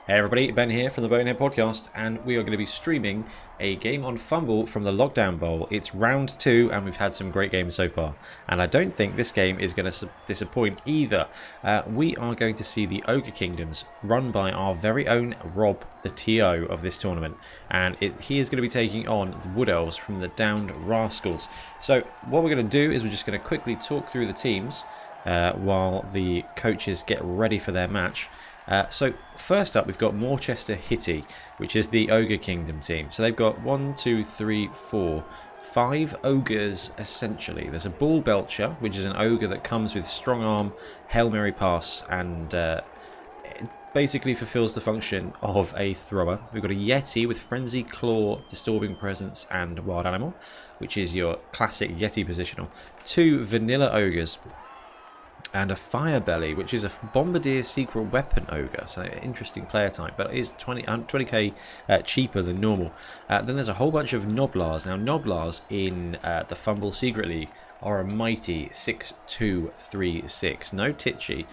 Hey everybody, Ben here from the Bonehead Podcast, and we are going to be streaming a game on Fumble from the Lockdown Bowl. It's round 2, and we've had some great games so far, and I don't think this game is going to disappoint either. We are going to see the Ogre Kingdoms run by our very own Rob, the TO of this tournament, and he is going to be taking on the Wood Elves from the Downed Rascals. So what we're going to do is we're just going to quickly talk through the teams while the coaches get ready for their match. So first up, we've got Morchester Hitty, which is the Ogre Kingdom team. So they've got 5 ogres essentially. There's a Bull Belcher, which is an ogre that comes with strong arm, Hail Mary pass, and it basically fulfills the function of a thrower. We've got a Yeti with Frenzy, Claw, Disturbing Presence, and Wild Animal, which is your classic Yeti positional. 2 vanilla ogres. And a Firebelly, which is a Bombardier Secret Weapon Ogre. So interesting player type, but it is 20k cheaper than normal. Then there's a whole bunch of Noblars. Now Noblars in the Fumble Secret League are a mighty 6-2-3-6. No Titchy.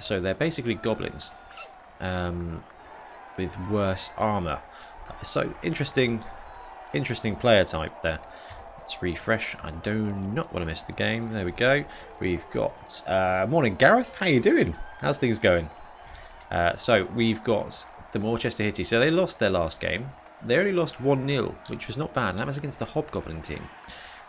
So they're basically goblins with worse armor. So interesting player type there. Let's refresh. I do not want to miss the game. There we go. We've got... morning, Gareth. How you doing? How's things going? So we've got the Morchester Hitty. So they lost their last game. They only lost 1-0, which was not bad. And that was against the Hobgoblin team.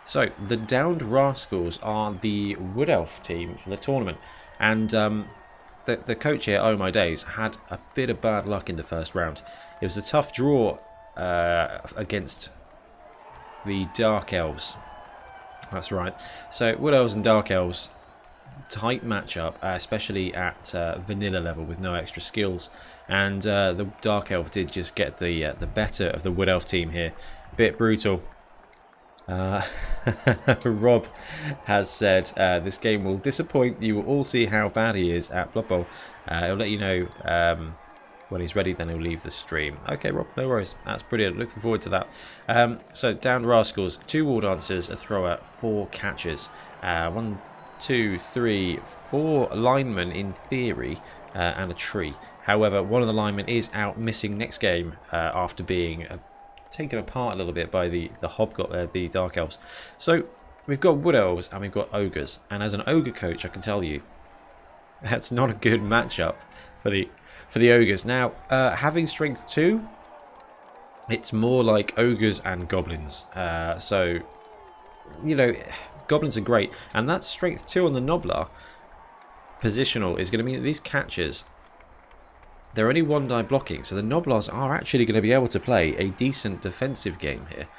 So the Downed Rascals are the Wood Elf team for the tournament. And the coach here, OhMyDaze, had a bit of bad luck in the first round. It was a tough draw against the Dark Elves. That's right. So Wood Elves and Dark Elves, tight matchup, especially at vanilla level with no extra skills. And the Dark Elf did just get the better of the Wood Elf team here. Bit brutal. Rob has said this game will disappoint. You will all see how bad he is at Blood Bowl. He'll let you know when he's ready, then he'll leave the stream. Okay, Rob, no worries. That's brilliant. Looking forward to that. So, Downed Rascals, 2 War Dancers, a Thrower, 4 Catchers. 1, 2, 3, 4 linemen in theory, and a tree. However, one of the linemen is out missing next game after being taken apart a little bit by the Dark Elves. So, we've got Wood Elves and we've got Ogres. And as an Ogre coach, I can tell you, that's not a good matchup for the ogres. Now, having strength 2, it's more like ogres and goblins. So, you know, goblins are great. And that strength 2 on the Noblar positional is going to mean that these catchers, they're only 1 die blocking. So the Noblars are actually going to be able to play a decent defensive game here.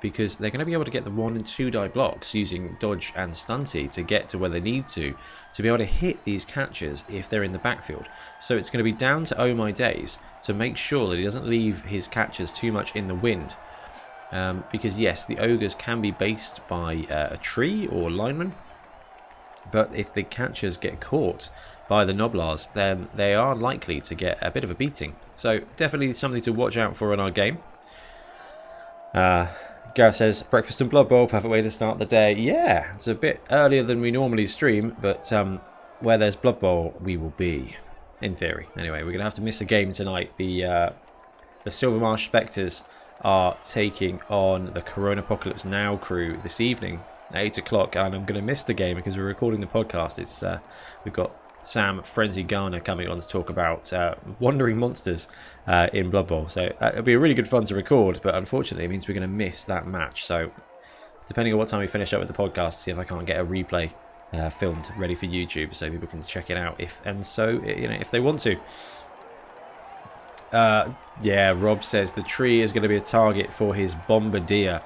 Because they're going to be able to get the 1 and 2 die blocks using dodge and stunty to get to where they need to be able to hit these catchers if they're in the backfield. So it's going to be down to OhMyDaze to make sure that he doesn't leave his catchers too much in the wind. Because yes, the ogres can be based by a tree or lineman, but if the catchers get caught by the Noblars, then they are likely to get a bit of a beating. So definitely something to watch out for in our game. Gareth says, breakfast and Blood Bowl, perfect way to start the day. Yeah, it's a bit earlier than we normally stream, but where there's Blood Bowl, we will be, in theory. Anyway, we're going to have to miss a game tonight. The Silvermarsh Spectres are taking on the Corona Apocalypse Now crew this evening at 8 o'clock, and I'm going to miss the game because we're recording the podcast. It's we've got Sam Frenzy Garner coming on to talk about wandering monsters in Blood Bowl. So it'll be a really good fun to record, but unfortunately it means we're going to miss that match. So depending on what time we finish up with the podcast, see if I can't get a replay filmed ready for YouTube so people can check it out if they want to. Yeah, Rob says the tree is going to be a target for his Bombardier.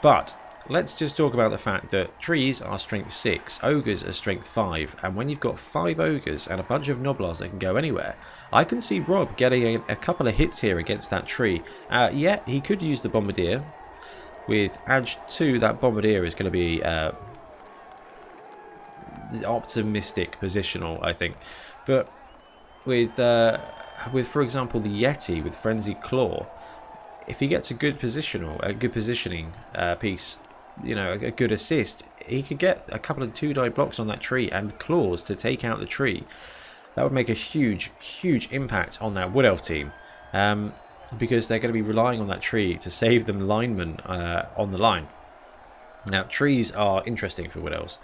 But let's just talk about the fact that trees are strength 6, ogres are strength 5, and when you've got 5 ogres and a bunch of Noblars that can go anywhere, I can see Rob getting a couple of hits here against that tree. Yeah, he could use the Bombardier. With Edge 2, that Bombardier is going to be optimistic positional, I think. But with for example the Yeti with Frenzy Claw, if he gets a good positioning piece, you know, a good assist, he could get a couple of 2 die blocks on that tree and claws to take out the tree. that would make a huge, huge impact on that Wood Elf team. Because they're going to be relying on that tree to save them linemen on the line. Now, trees are interesting for Wood Elves.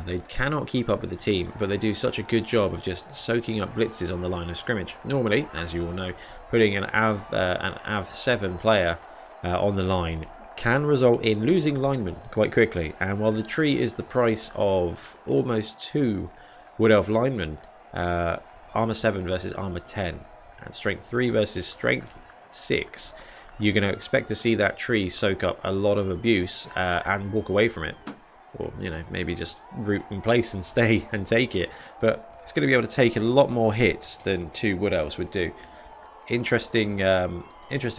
They cannot keep up with the team, but they do such a good job of just soaking up blitzes on the line of scrimmage. Normally, as you all know, putting an AV 7 player on the line can result in losing linemen quite quickly. And while the tree is the price of almost 2 Wood Elf linemen, armor 7 versus armor 10, and strength 3 versus strength 6, you're going to expect to see that tree soak up a lot of abuse and walk away from it. Or, you know, maybe just root in place and stay and take it. But it's going to be able to take a lot more hits than 2 Wood Elves would do. Interesting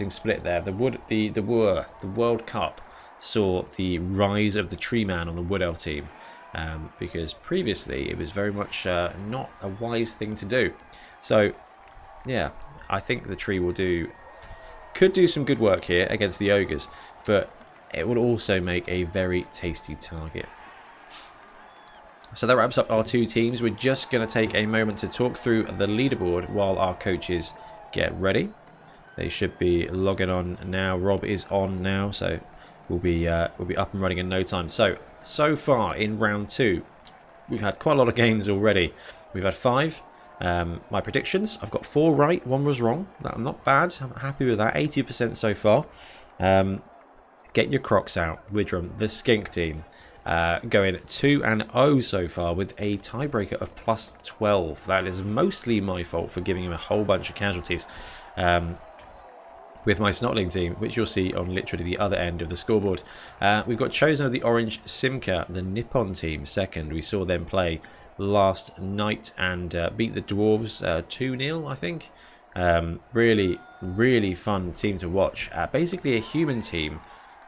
split there. The World Cup saw the rise of the Tree Man on the Wood Elf team. Because previously it was very much not a wise thing to do. So, yeah, I think the tree could do some good work here against the ogres, but it will also make a very tasty target. So that wraps up our 2 teams. We're just going to take a moment to talk through the leaderboard while our coaches get ready. They should be logging on now. Rob is on now, so we'll be up and running in no time. So far in round 2, we've had quite a lot of games already. We've had 5. My predictions, I've got 4 right, 1 was wrong. I'm not bad. I'm happy with that. 80% so far. Get your crocs out. Widram, the skink team, going 2-0 so far with a tiebreaker of plus 12. That is mostly my fault for giving him a whole bunch of casualties. With my Snotling team, which you'll see on literally the other end of the scoreboard. We've got Chosen of the Orange Simca, the Nippon team, second. We saw them play last night and beat the Dwarves 2-0, I think. Really, really fun team to watch. Basically a human team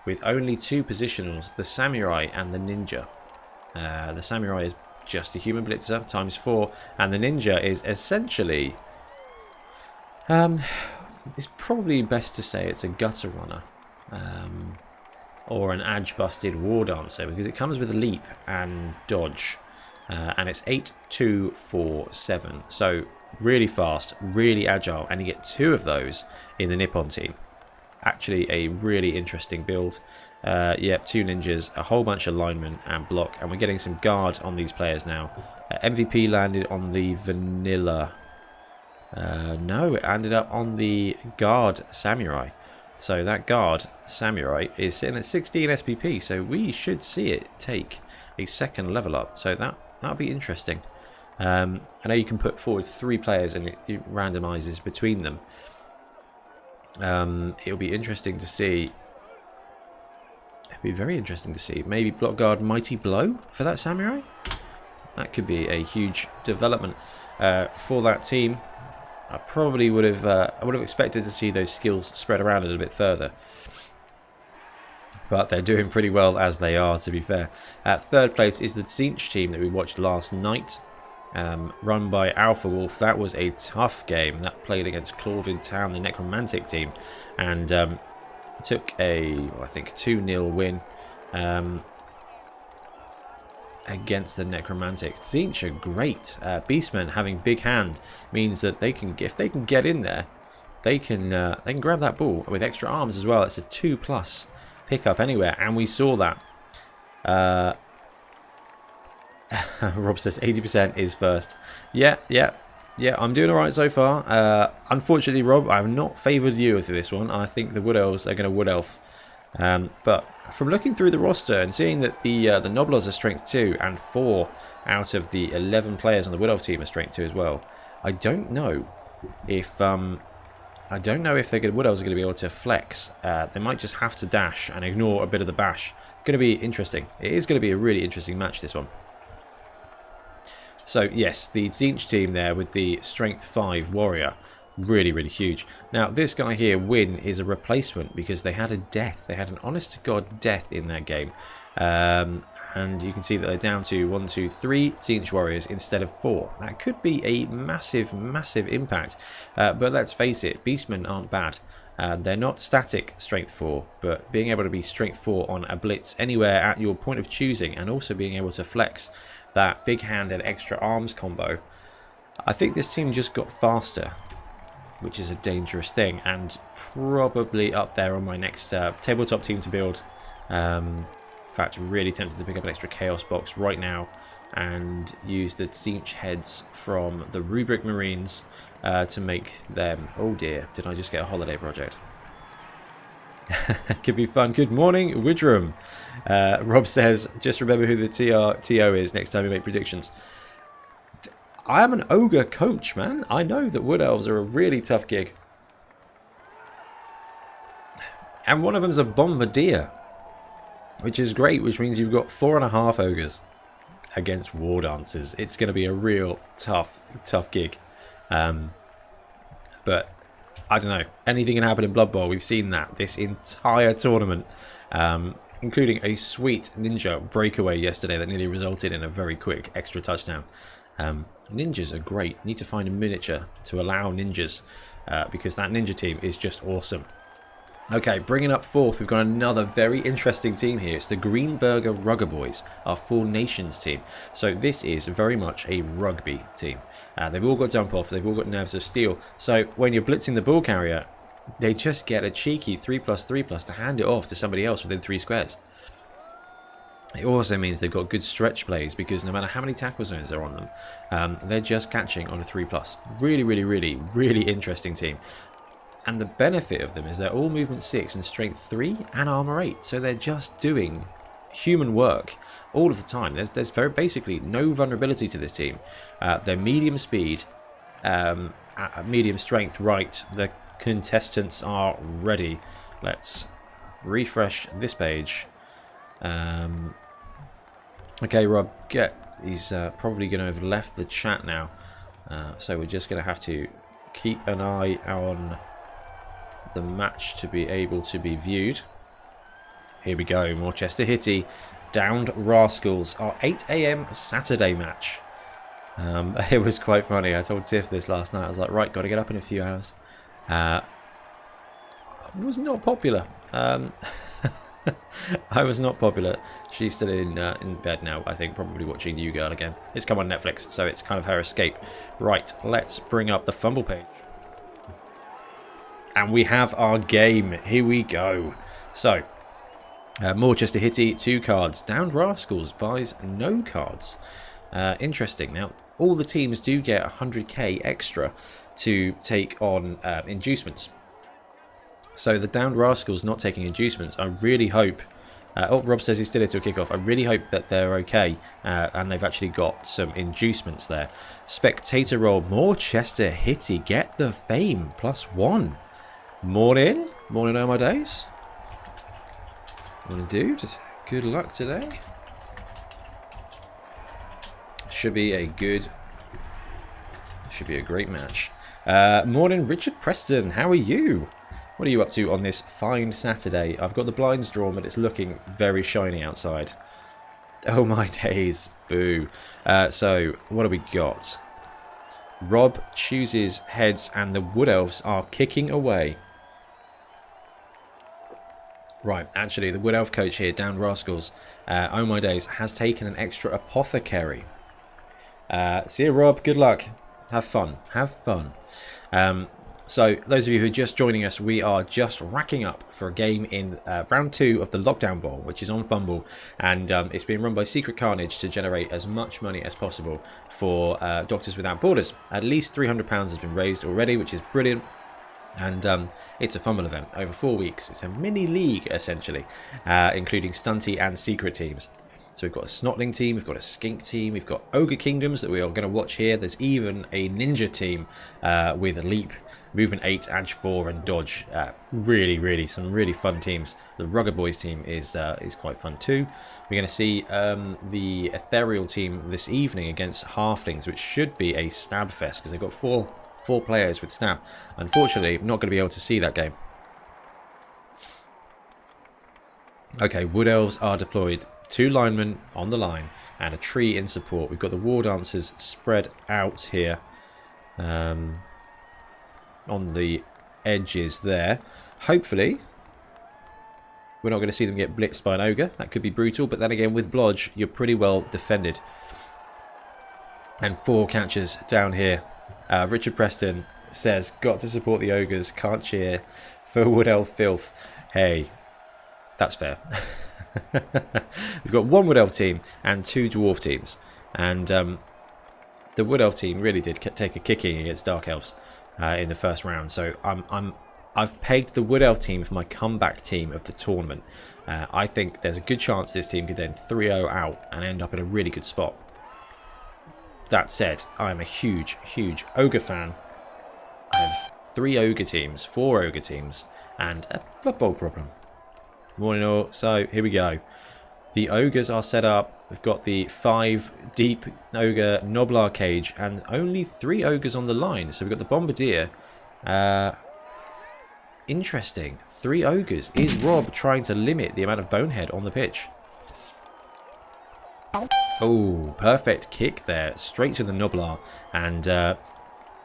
with only 2 positionals, the Samurai and the Ninja. The Samurai is just a human blitzer times 4, and the Ninja is essentially... it's probably best to say it's a gutter runner. Or an edge-busted war dancer, because it comes with a leap and dodge. And it's 8, 2, 4, 7. So really fast, really agile, and you get 2 of those in the Nippon team. Actually a really interesting build. Yeah, 2 ninjas, a whole bunch of linemen and block, and we're getting some guard on these players now. MVP landed on the vanilla. No, it ended up on the guard samurai. So that guard samurai is sitting at 16 SPP, so we should see it take a second level up. So that'll be interesting. I know you can put forward 3 players and it randomizes between them. It'll be interesting to see. It'll be very interesting to see. Maybe block guard mighty blow for that samurai. That could be a huge development for that team. I probably would have expected to see those skills spread around a little bit further. But they're doing pretty well as they are, to be fair. Third place is the Tzeentch team that we watched last night. Run by Alpha Wolf. That was a tough game. That played against Clawvin Town, the Necromantic team. And took a, I think, 2-0 win against the Necromantic. Tzeentch are great. Beastmen having big hand means that they can, if they can get in there, they can grab that ball with extra arms as well. It's a 2+ pickup anywhere, and we saw that. Rob says 80% is first. Yeah, I'm doing alright so far. Unfortunately, Rob, I have not favoured you with this one. I think the Wood Elves are going to Wood Elf. But from looking through the roster and seeing that the Nobblers are strength 2 and 4 out of the 11 players on the Wood Elf team are strength 2 as well, I don't know if the Wood Elves are going to be able to flex. They might just have to dash and ignore a bit of the bash. Going to be interesting. It is going to be a really interesting match, this one. So yes, the Tzeentch team there with the strength 5 warrior. Really, really huge. Now, this guy here, Win, is a replacement because they had a death. They had an honest-to-God death in that game. And you can see that they're down to 1, 2, 3 Tzeentch warriors instead of 4. That could be a massive, massive impact. But let's face it, Beastmen aren't bad. They're not static strength 4, but being able to be strength 4 on a blitz anywhere at your point of choosing, and also being able to flex that big hand and extra arms combo, I think this team just got faster, which is a dangerous thing, and probably up there on my next tabletop team to build. In fact, I'm really tempted to pick up an extra Chaos box right now and use the Tzeentch heads from the Rubric Marines to make them... Oh dear, did I just get a holiday project? Could be fun. Good morning, Widram. Rob says, just remember who the TO is next time you make predictions. I am an ogre coach, man. I know that Wood Elves are a really tough gig. And one of them's a bombardier, which is great, which means you've got 4.5 ogres against war dancers. It's going to be a real tough gig. But I don't know. Anything can happen in Blood Bowl. We've seen that this entire tournament, including a sweet ninja breakaway yesterday that nearly resulted in a very quick extra touchdown. Ninjas are great. Need to find a miniature to allow ninjas, because that ninja team is just awesome. Okay, bringing up fourth, we've got another very interesting team here. It's the Greenberger Rugger Boys, our Four Nations team. So this is very much a rugby team. They've all got dump off, they've all got nerves of steel. So when you're blitzing the ball carrier, they just get a cheeky 3+3+ to hand it off to somebody else within 3 squares. It also means they've got good stretch plays, because no matter how many tackle zones are on them, they're just catching on a 3+. Really interesting team. And the benefit of them is they're all movement 6 and strength 3 and armor 8. So they're just doing human work all of the time. There's very basically no vulnerability to this team. They're medium speed, medium strength. Right, the contestants are ready. Let's refresh this page. Okay, Rob, he's probably going to have left the chat now. So we're just going to have to keep an eye on the match to be able to be viewed. Here we go, Morchester Hitty, Downed Rascals, our 8 AM Saturday match. It was quite funny. I told Tiff this last night. I was like, right, got to get up in a few hours. It was not popular. I was not popular. She's still in bed now, I think, probably watching New Girl again. It's come on Netflix, so it's kind of her escape. Right, let's bring up the fumble page. And we have our game. Here we go. So, Morchester Hitty, 2 cards. Downed Rascals buys no cards. Interesting. Now, all the teams do get 100k extra to take on inducements. So the Downed Rascals not taking inducements, I really hope... oh, Rob says he's still here till kickoff. I really hope that they're okay, and they've actually got some inducements there. Spectator roll, Morchester Hitty, get the fame, +1. Morning OhMyDaze. Morning, dude. Good luck today. Should be a great match. Morning, Richard Preston. How are you? What are you up to on this fine Saturday? I've got the blinds drawn, but it's looking very shiny outside. OhMyDaze. Boo. So, what do we got? Rob chooses heads, and the Wood Elves are kicking away. Right, actually, the Wood Elf coach here, Downed Rascals, OhMyDaze, has taken an extra apothecary. See you, Rob. Good luck. Have fun. Have fun. So, those of you who are just joining us, we are just racking up for a game in round 2 of the Lockdown Bowl, which is on Fumble, and it's being run by Secret Carnage to generate as much money as possible for Doctors Without Borders. At least £300 has been raised already, which is brilliant. And it's a Fumble event over 4 weeks. It's a mini league, essentially, including Stunty and Secret teams. So we've got a Snotling team, we've got a Skink team, we've got Ogre Kingdoms that we are going to watch here. There's even a Ninja team with Leap, Movement 8, Edge 4 and Dodge. Some really fun teams. The Rugger Boys team is quite fun too. We're going to see the Ethereal team this evening against Halflings, which should be a stab fest because they've got four players with stab. Unfortunately, I'm not going to be able to see that game. Okay, Wood Elves are deployed. 2 linemen on the line and a tree in support. We've got the War Dancers spread out here on the edges there. Hopefully, we're not going to see them get blitzed by an Ogre. That could be brutal, but then again, with Blodge, you're pretty well defended. And 4 catchers down here. Richard Preston says, got to support the Ogres, can't cheer for Wood Elf filth. Hey, that's fair. We've got 1 Wood Elf team and 2 Dwarf teams. And the Wood Elf team really did take a kicking against Dark Elves in the first round. So I've pegged the Wood Elf team for my comeback team of the tournament. I think there's a good chance this team could then 3-0 out and end up in a really good spot. That said, I am a huge, huge Ogre fan. I have 3 Ogre teams, 4 Ogre teams, and a Blood Bowl problem. Morning all. So here we go. The Ogres are set up. We've got the 5 deep Ogre Noblar cage and only 3 Ogres on the line. So we've got the Bombardier. Interesting. 3 Ogres. Is Rob trying to limit the amount of bonehead on the pitch? Oh, perfect kick there, straight to the Noblar, and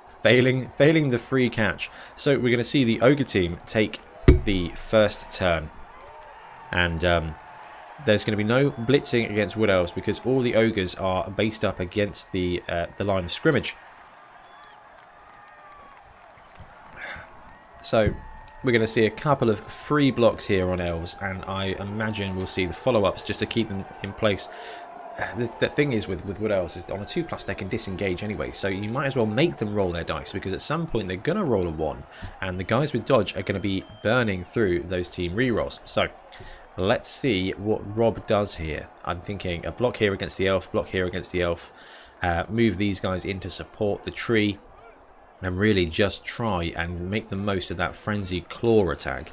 failing the free catch. So we're going to see the Ogre team take the first turn, and there's going to be no blitzing against Wood Elves because all the Ogres are based up against the line of scrimmage. So we're going to see a couple of free blocks here on Elves, and I imagine we'll see the follow-ups just to keep them in place. The thing is with Wood Elves is on a 2+ they can disengage anyway, so you might as well make them roll their dice, because at some point they're going to roll a 1 and the guys with dodge are going to be burning through those team rerolls. So let's see what Rob does here. I'm thinking a block here against the elf, block here against the elf, move these guys in to support the tree, and really just try and make the most of that frenzied claw attack.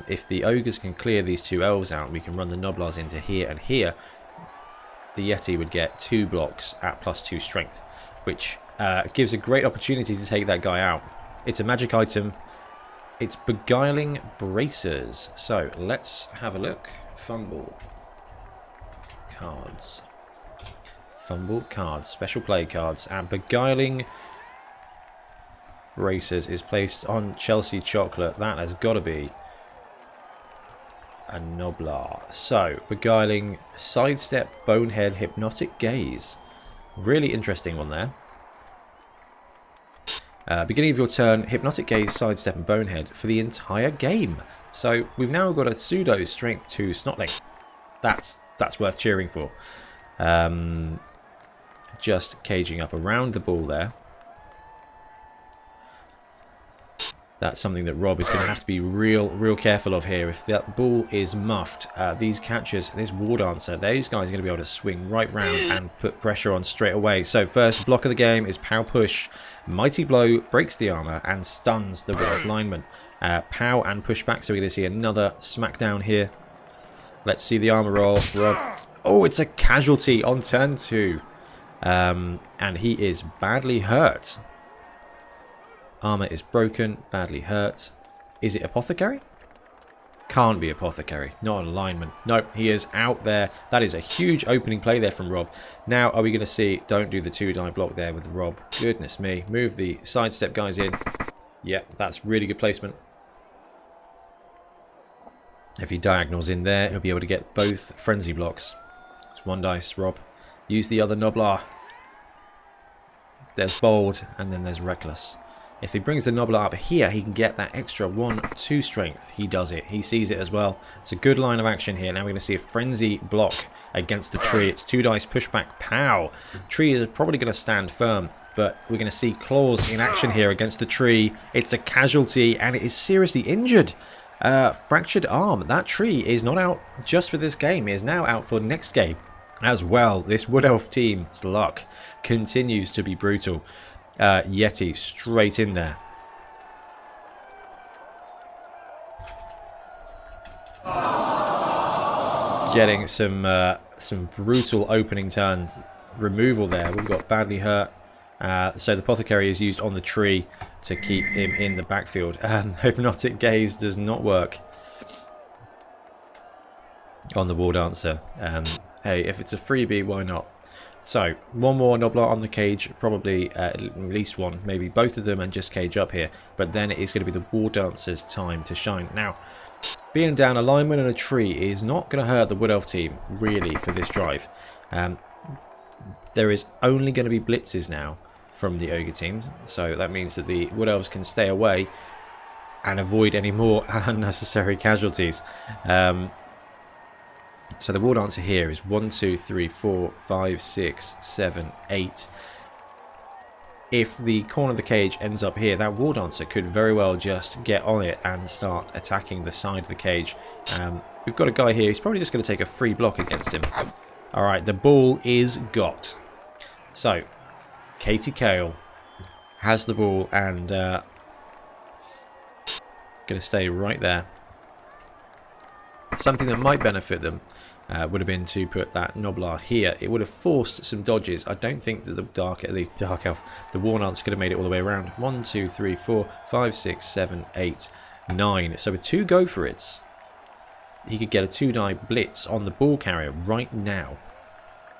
If the Ogres can clear these 2 elves out, we can run the Noblars into here and here. The Yeti would get 2 blocks at +2 strength, which gives a great opportunity to take that guy out. It's a magic item. It's Beguiling Bracers. So let's have a look. Fumble cards. Fumble cards. Special play cards. And Beguiling Bracers is placed on Chelsea Chocolate. That has got to be a Noblar. So, Beguiling, Sidestep, Bonehead, Hypnotic Gaze. Really interesting one there. Beginning of your turn, Hypnotic Gaze, Sidestep and Bonehead for the entire game. So, we've now got a pseudo Strength 2 Snotling. That's worth cheering for. Just caging up around the ball there. That's something that Rob is going to have to be real careful of here. If that ball is muffed, these catchers, this War Dancer, those guys are going to be able to swing right round and put pressure on straight away. So first block of the game is Pow Push. Mighty Blow breaks the armor and stuns the Wood Elf lineman. Pow and push back, so we're going to see another smackdown here. Let's see the armor roll. Rob. Oh, it's a casualty on turn 2. And he is badly hurt. Armor is broken, badly hurt. Is it Apothecary? Can't be Apothecary, not a lineman. Nope, he is out there. That is a huge opening play there from Rob. Now, are we going to see, don't do the 2-die block there with Rob. Goodness me, move the sidestep guys in. Yeah, that's really good placement. If he diagonals in there, he'll be able to get both frenzy blocks. It's 1 dice, Rob. Use the other Noblar. There's Bold, and then there's Reckless. If he brings the Noblar up here, he can get that extra 1-2 strength. He does it. He sees it as well. It's a good line of action here. Now we're going to see a frenzy block against the tree. It's 2 dice pushback. Pow! Tree is probably going to stand firm, but we're going to see claws in action here against the tree. It's a casualty, and it is seriously injured. Fractured arm. That tree is not out just for this game. It is now out for next game as well. This Wood Elf team's luck continues to be brutal. Yeti straight in there. Getting some brutal opening turns. Removal there. We've got badly hurt. So the Apothecary is used on the tree to keep him in the backfield. And Hypnotic Gaze does not work on the War Dancer. Hey, if it's a freebie, why not? So, 1 more Noblar on the cage, probably at least 1, maybe both of them, and just cage up here. But then it is going to be the War Dancer's time to shine. Now, being down a lineman and a tree is not going to hurt the Wood Elf team, really, for this drive. There is only going to be blitzes now from the Ogre teams, so that means that the Wood Elves can stay away and avoid any more unnecessary casualties. So the War Dancer here is 1, 2, 3, 4, 5, 6, 7, 8. If the corner of the cage ends up here, that War Dancer could very well just get on it and start attacking the side of the cage. We've got a guy here, he's probably just going to take a free block against him. Alright, the ball is got. So, Katie Kale has the ball and going to stay right there. Something that might benefit them would have been to put that Noblar here. It would have forced some dodges. I don't think that the Dark Elf, the War Dancer could have made it all the way around. 1, 2, 3, 4, 5, 6, 7, 8, 9. So with 2 go for it's, he could get a 2-die blitz on the ball carrier right now.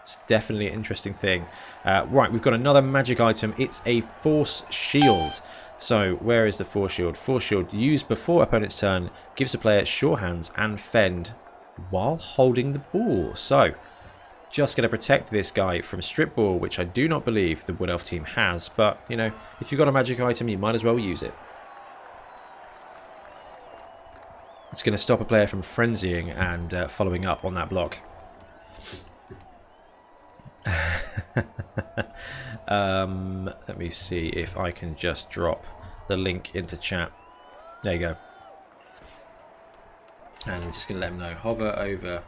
It's definitely an interesting thing. Right, we've got another magic item. It's a Force Shield. So, where is the Force Shield? Force Shield used before opponent's turn gives the player sure hands and fend while holding the ball. So, just going to protect this guy from strip ball, which I do not believe the Wood Elf team has. But, you know, if you've got a magic item, you might as well use it. It's going to stop a player from frenzying and following up on that block. Let me see if I can just drop the link into chat. There you go. And I'm just going to let them know. Hover over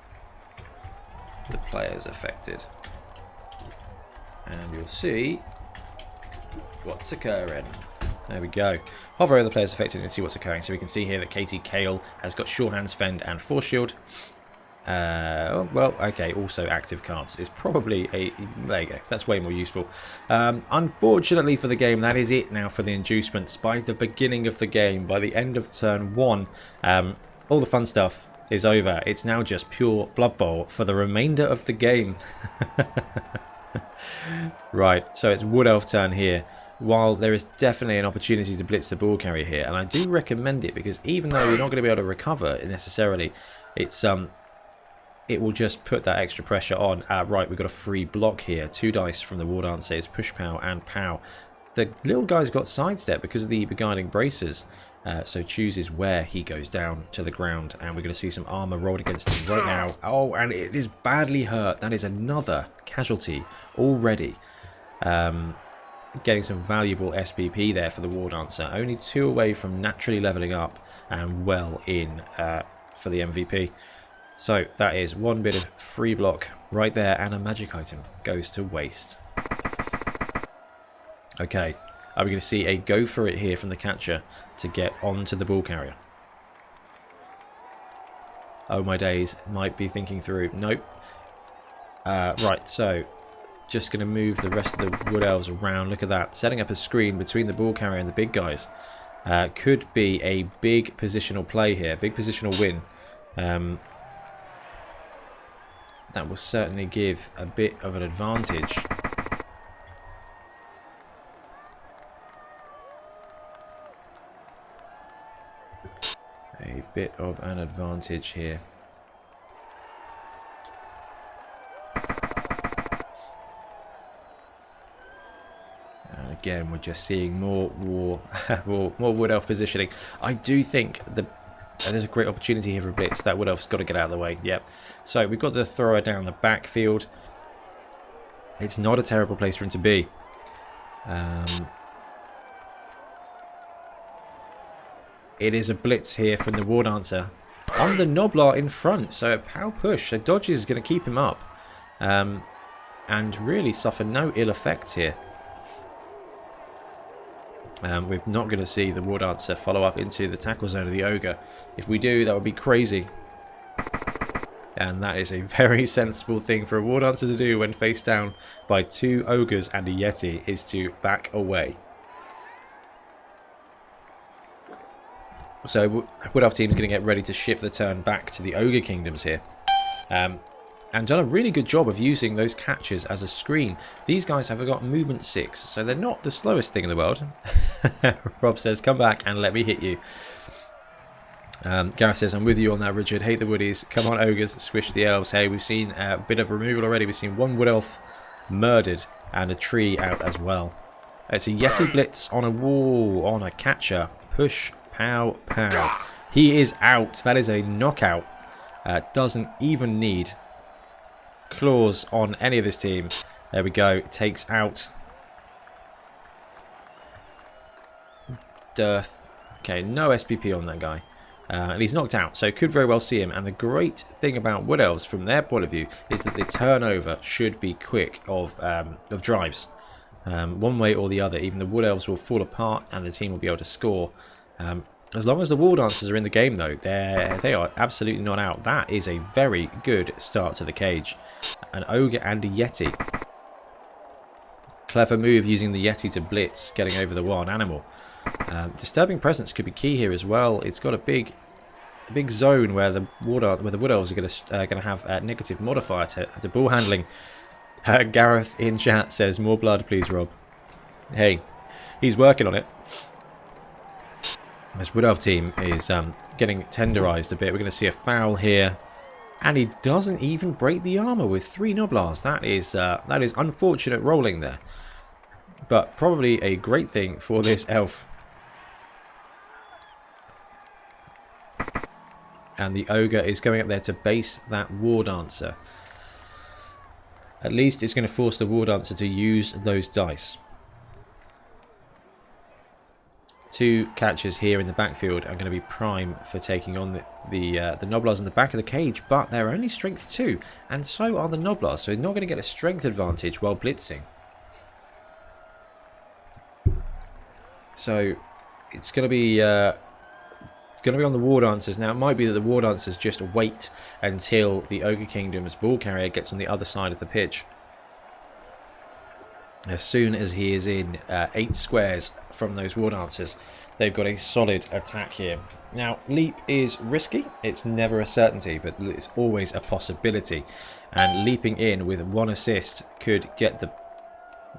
the players affected. And you'll see what's occurring. There we go. Hover over the players affected and see what's occurring. So we can see here that Katie Kale has got Sure Hands, Fend and Force Shield. Well, okay, also active cards is probably a... There you go, that's way more useful. Unfortunately for the game, that is it now for the inducements. By the beginning of the game, by the end of turn 1, all the fun stuff is over. It's now just pure Blood Bowl for the remainder of the game. Right, so it's Wood Elf turn here. While there is definitely an opportunity to blitz the ball carrier here, and I do recommend it because even though you're not going to be able to recover necessarily, it's it will just put that extra pressure on. Right, we've got a free block here. 2 dice from the War Dancer. It's push pow and pow. The little guy's got sidestep because of the beguiling braces, so chooses where he goes down to the ground, and we're going to see some armor rolled against him right now. Oh, and it is badly hurt. That is another casualty already. Getting some valuable SPP there for the War Dancer. Only 2 away from naturally leveling up and well in for the MVP. So that is 1 bit of free block right there, and a magic item goes to waste. Okay, are we going to see a go for it here from the catcher to get onto the ball carrier? OhMyDaze might be thinking through. Nope. Right, so just going to move the rest of the Wood Elves around. Look at that, setting up a screen between the ball carrier and the big guys. Could be a big positional play here, big positional win. That will certainly give a bit of an advantage. A bit of an advantage here. And again, we're just seeing more Wood Elf positioning. I do think there's a great opportunity here for a blitz. That Wood Elf's got to get out of the way. Yep. So we've got the thrower down the backfield. It's not a terrible place for him to be. It is a blitz here from the War Dancer on the Noblar in front. So a pow push. So dodge is going to keep him up and really suffer no ill effects here. We're not going to see the War Dancer follow up into the tackle zone of the Ogre. If we do, that would be crazy. And that is a very sensible thing for a War Dancer to do when faced down by 2 Ogres and a Yeti, is to back away. So Wood Elf team's going to get ready to ship the turn back to the Ogre Kingdoms here. And done a really good job of using those catches as a screen. These guys have got movement 6, so they're not the slowest thing in the world. Rob says, come back and let me hit you. Gareth says, I'm with you on that, Richard. Hate the Woodies. Come on, Ogres. Squish the Elves. Hey, we've seen a bit of removal already. We've seen 1 Wood Elf murdered, and a tree out as well. It's a Yeti blitz on a wall, on a catcher. Push, pow, pow. He is out. That is a knockout. Doesn't even need claws on any of his team. There we go. Takes out Dearth. Okay, no SPP on that guy. And he's knocked out, so could very well see him. And the great thing about Wood Elves, from their point of view, is that the turnover should be quick of drives. One way or the other. Even the Wood Elves will fall apart and the team will be able to score. As long as the Wall Dancers are in the game, though, they are absolutely not out. That is a very good start to the cage. An Ogre and a Yeti. Clever move using the Yeti to blitz, getting over the wild animal. Disturbing presence could be key here as well. It's got a big zone where the Wood Elves are going to have a negative modifier to ball handling. Gareth in chat says, more blood please, Rob. Hey, he's working on it. This Wood Elf team is getting tenderized a bit. We're going to see a foul here. And he doesn't even break the armor with 3 Noblars. That is unfortunate rolling there. But probably a great thing for this elf. And the Ogre is going up there to base that War Dancer. At least it's going to force the War Dancer to use those dice. 2 catchers here in the backfield are going to be prime for taking on the Noblars in the back of the cage, but they're only strength 2, and so are the Noblars, so he's not going to get a strength advantage while blitzing. So it's going to be on the War Dancers. Now it might be that the War Dancers just wait until the Ogre Kingdoms ball carrier gets on the other side of the pitch. As soon as he is in 8 squares from those War Dancers, they've got a solid attack here. Now, leap is risky. It's never a certainty, but it's always a possibility. And leaping in with 1 assist could get the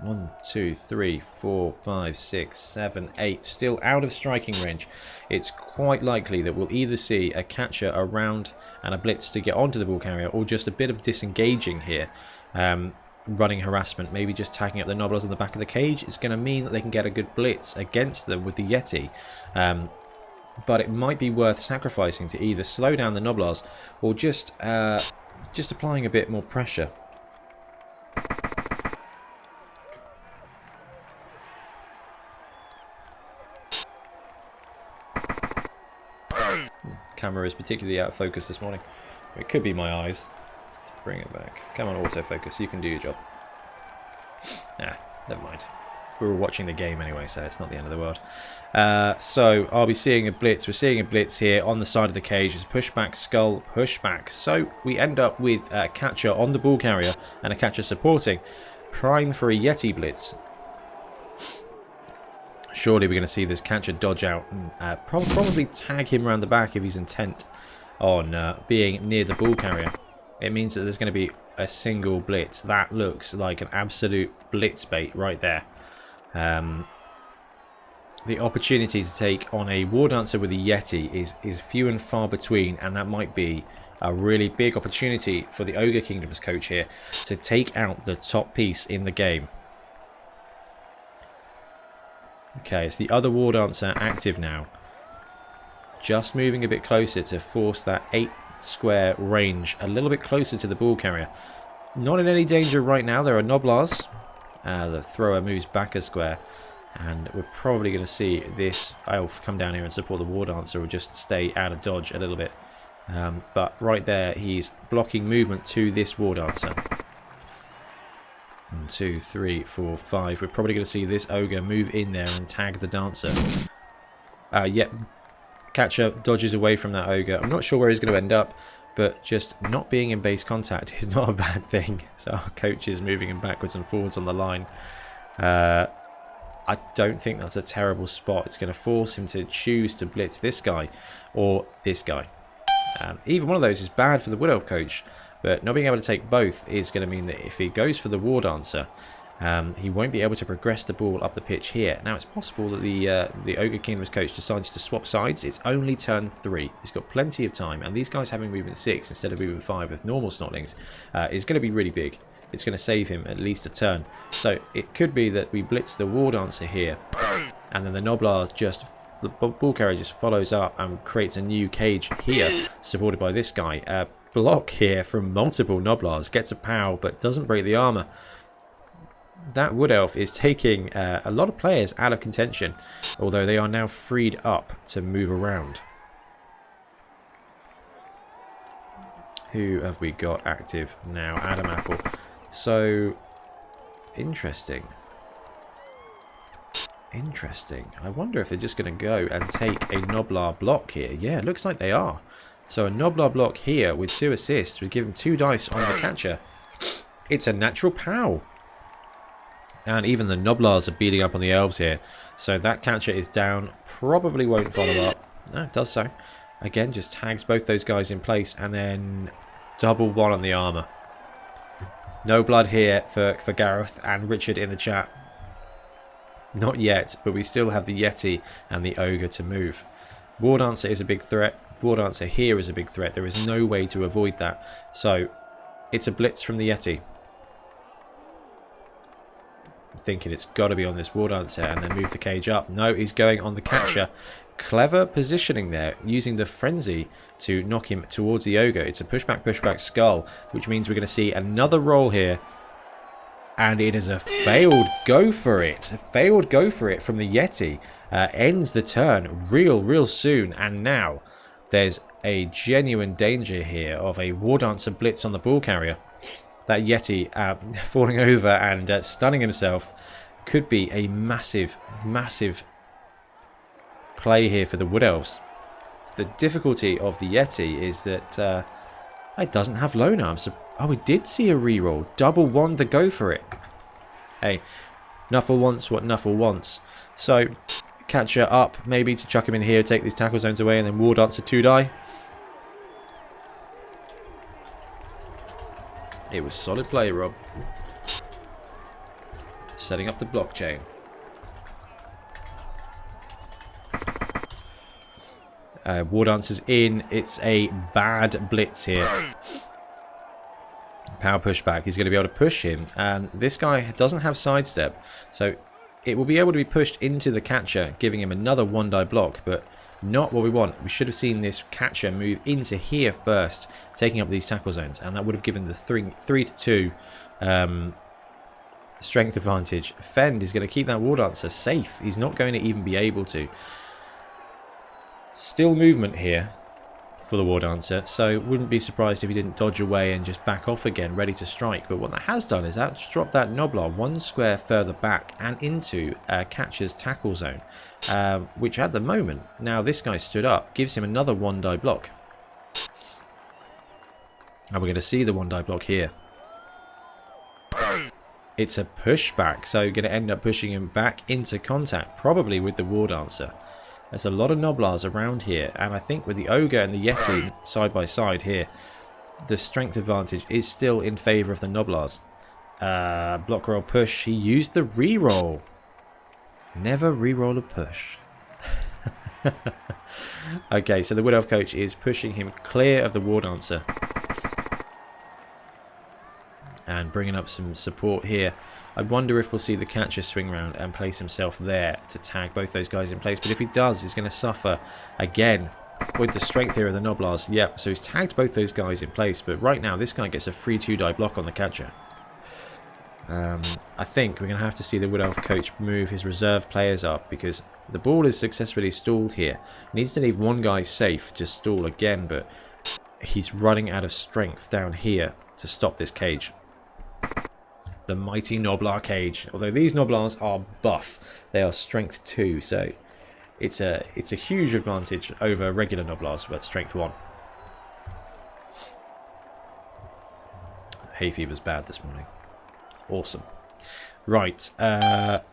1, 2, 3, 4, 5, 6, 7, 8 still out of striking range. It's quite likely that we'll either see a catcher around and a blitz to get onto the ball carrier, or just a bit of disengaging here. Running harassment, maybe just tagging up the Noblars on the back of the cage. It's going to mean that they can get a good blitz against them with the Yeti. But it might be worth sacrificing to either slow down the Noblars or just applying a bit more pressure. Camera is particularly out of focus this morning. It could be my eyes. Let's bring it back. Come on, autofocus. You can do your job. Ah, never mind. We were watching the game anyway, so it's not the end of the world. So I'll be seeing a blitz. We're seeing a blitz here on the side of the cage. It's pushback, skull, pushback. So we end up with a catcher on the ball carrier and a catcher supporting. Prime for a Yeti blitz. Surely we're going to see this catcher dodge out and probably tag him around the back if he's intent on being near the ball carrier. It means that there's going to be a single blitz. That looks like an absolute blitz bait right there. The opportunity to take on a War Dancer with a Yeti is few and far between, and that might be a really big opportunity for the Ogre Kingdoms coach here to take out the top piece in the game. Okay, it's the other War Dancer active now. Just moving a bit closer to force that 8 square range a little bit closer to the ball carrier. Not in any danger right now. There are Noblars. The thrower moves back a square. And we're probably going to see this elf come down here and support the War Dancer, or just stay out of dodge a little bit. But right there, he's blocking movement to this War Dancer. 1, 2, 3, 4, 5. We're probably going to see this Ogre move in there and tag the Dancer. Yep. Catcher dodges away from that Ogre. I'm not sure where he's going to end up, but just not being in base contact is not a bad thing. So our coach is moving him backwards and forwards on the line. I don't think that's a terrible spot. It's going to force him to choose to blitz this guy or this guy. Either one of those is bad for the Wood Elf coach, but not being able to take both is going to mean that if he goes for the War Dancer, he won't be able to progress the ball up the pitch here. Now, it's possible that the Ogre Kingdoms coach decides to swap sides. It's only turn 3. He's got plenty of time, and these guys having movement 6 instead of movement 5 with normal Snotlings is going to be really big. it's going to save him at least a turn. So it could be that we blitz the War Dancer here, and then the Noblar just, the ball carrier just follows up and creates a new cage here, supported by this guy. Block here from multiple Noblars, gets a POW but doesn't break the armor. That Wood Elf is taking a lot of players out of contention, although they are now freed up to move around. Who have we got active now? Adam Apple. So, interesting. Interesting. I wonder if they're just going to go and take a Noblar block here. Yeah, it looks like they are. So a Noblar block here with 2 assists. We give him 2 dice on the catcher. It's a natural POW. And even the Noblars are beating up on the Elves here. So that catcher is down. Probably won't follow up. No, it does so. Again, just tags both those guys in place. And then double 1 on the armor. No blood here for Gareth and Richard in the chat. Not yet, but we still have the Yeti and the Ogre to move. War Dancer is a big threat. War Dancer here is a big threat. There is no way to avoid that. So, it's a blitz from the Yeti. I'm thinking it's got to be on this War Dancer and then move the cage up. No, he's going on the catcher. Clever positioning there, using the Frenzy to knock him towards the Ogre. It's a pushback skull, which means we're going to see another roll here. And it is a failed go for it. A failed go for it from the Yeti. Ends the turn real soon. And now there's a genuine danger here of a War Dancer blitz on the ball carrier. That Yeti falling over and stunning himself could be a massive play here for the Wood Elves. The difficulty of the Yeti is that it doesn't have loner. Oh, we did see a reroll. Double 1 to go for it. Hey, Nuffle wants what Nuffle wants. So, catcher up, maybe to chuck him in here, take these tackle zones away, and then War Dancer 2 die. It was solid play, Rob. Setting up the blockchain. War Dancer's in. It's a bad blitz here. Power pushback. He's going to be able to push him. And this guy doesn't have sidestep. So it will be able to be pushed into the catcher, giving him another 1-die block. But not what we want. We should have seen this catcher move into here first, taking up these tackle zones. And that would have given the 3-2 strength advantage. Fend is going to keep that War Dancer safe. He's not going to even be able to. Still movement here for the War Dancer, so wouldn't be surprised if he didn't dodge away and just back off again, ready to strike. But what that has done is that's dropped that Noblar 1 square further back and into catcher's tackle zone, which at the moment, now this guy stood up, gives him another 1-die block. And we're going to see the 1-die block here. It's a pushback, so going to end up pushing him back into contact, probably with the War Dancer. There's a lot of Noblars around here, and I think with the Ogre and the Yeti side by side here, the strength advantage is still in favour of the Noblars. Block roll push. He used the reroll. Never reroll a push. Okay, so the Wood Elf coach is pushing him clear of the War Dancer. And bringing up some support here. I wonder if we'll see the catcher swing round and place himself there to tag both those guys in place. But if he does, he's going to suffer again with the strength here of the Noblars. Yep, so he's tagged both those guys in place. But right now, this guy gets a free 2-die block on the catcher. I think we're going to have to see the Wood Elf coach move his reserve players up, because the ball is successfully stalled here. He needs to leave one guy safe to stall again, but he's running out of strength down here to stop this cage. The mighty Noblar cage. Although these Noblars are buff, they are strength 2, so it's a huge advantage over regular Noblars, but strength 1. Hay fever's bad this morning. Awesome. Right,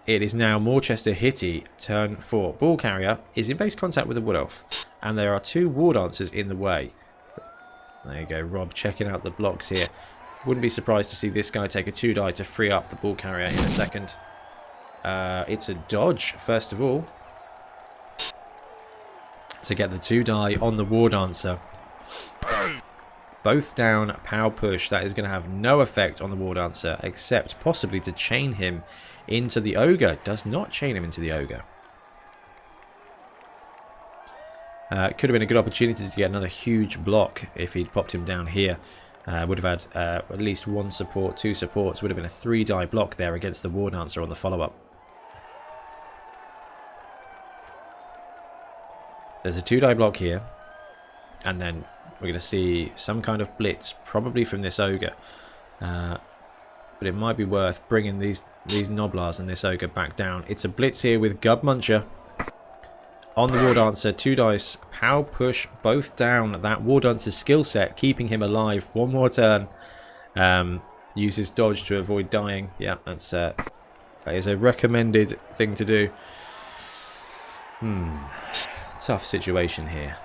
it is now Morchester Hitty, turn 4. Ball carrier is in base contact with the Wood Elf, and there are 2 War Dancers in the way. There you go, Rob checking out the blocks here. Wouldn't be surprised to see this guy take a 2-die to free up the ball carrier in a second. It's a dodge, first of all, to get the 2-die on the War Dancer. Both down, power push. That is going to have no effect on the War Dancer, except possibly to chain him into the Ogre. Does not chain him into the Ogre. Could have been a good opportunity to get another huge block if he'd popped him down here. Would have had at least one support, two supports. Would have been a 3-die block there against the War Dancer on the follow-up. There's a 2-die block here. And then we're going to see some kind of blitz, probably from this Ogre. But it might be worth bringing these Noblars and this Ogre back down. It's a blitz here with Gub Muncher. On the War Dancer, 2 dice, power push, both down. That War Dancer's skill set, keeping him alive. One more turn. Uses dodge to avoid dying. Yeah, that is a recommended thing to do. Tough situation here.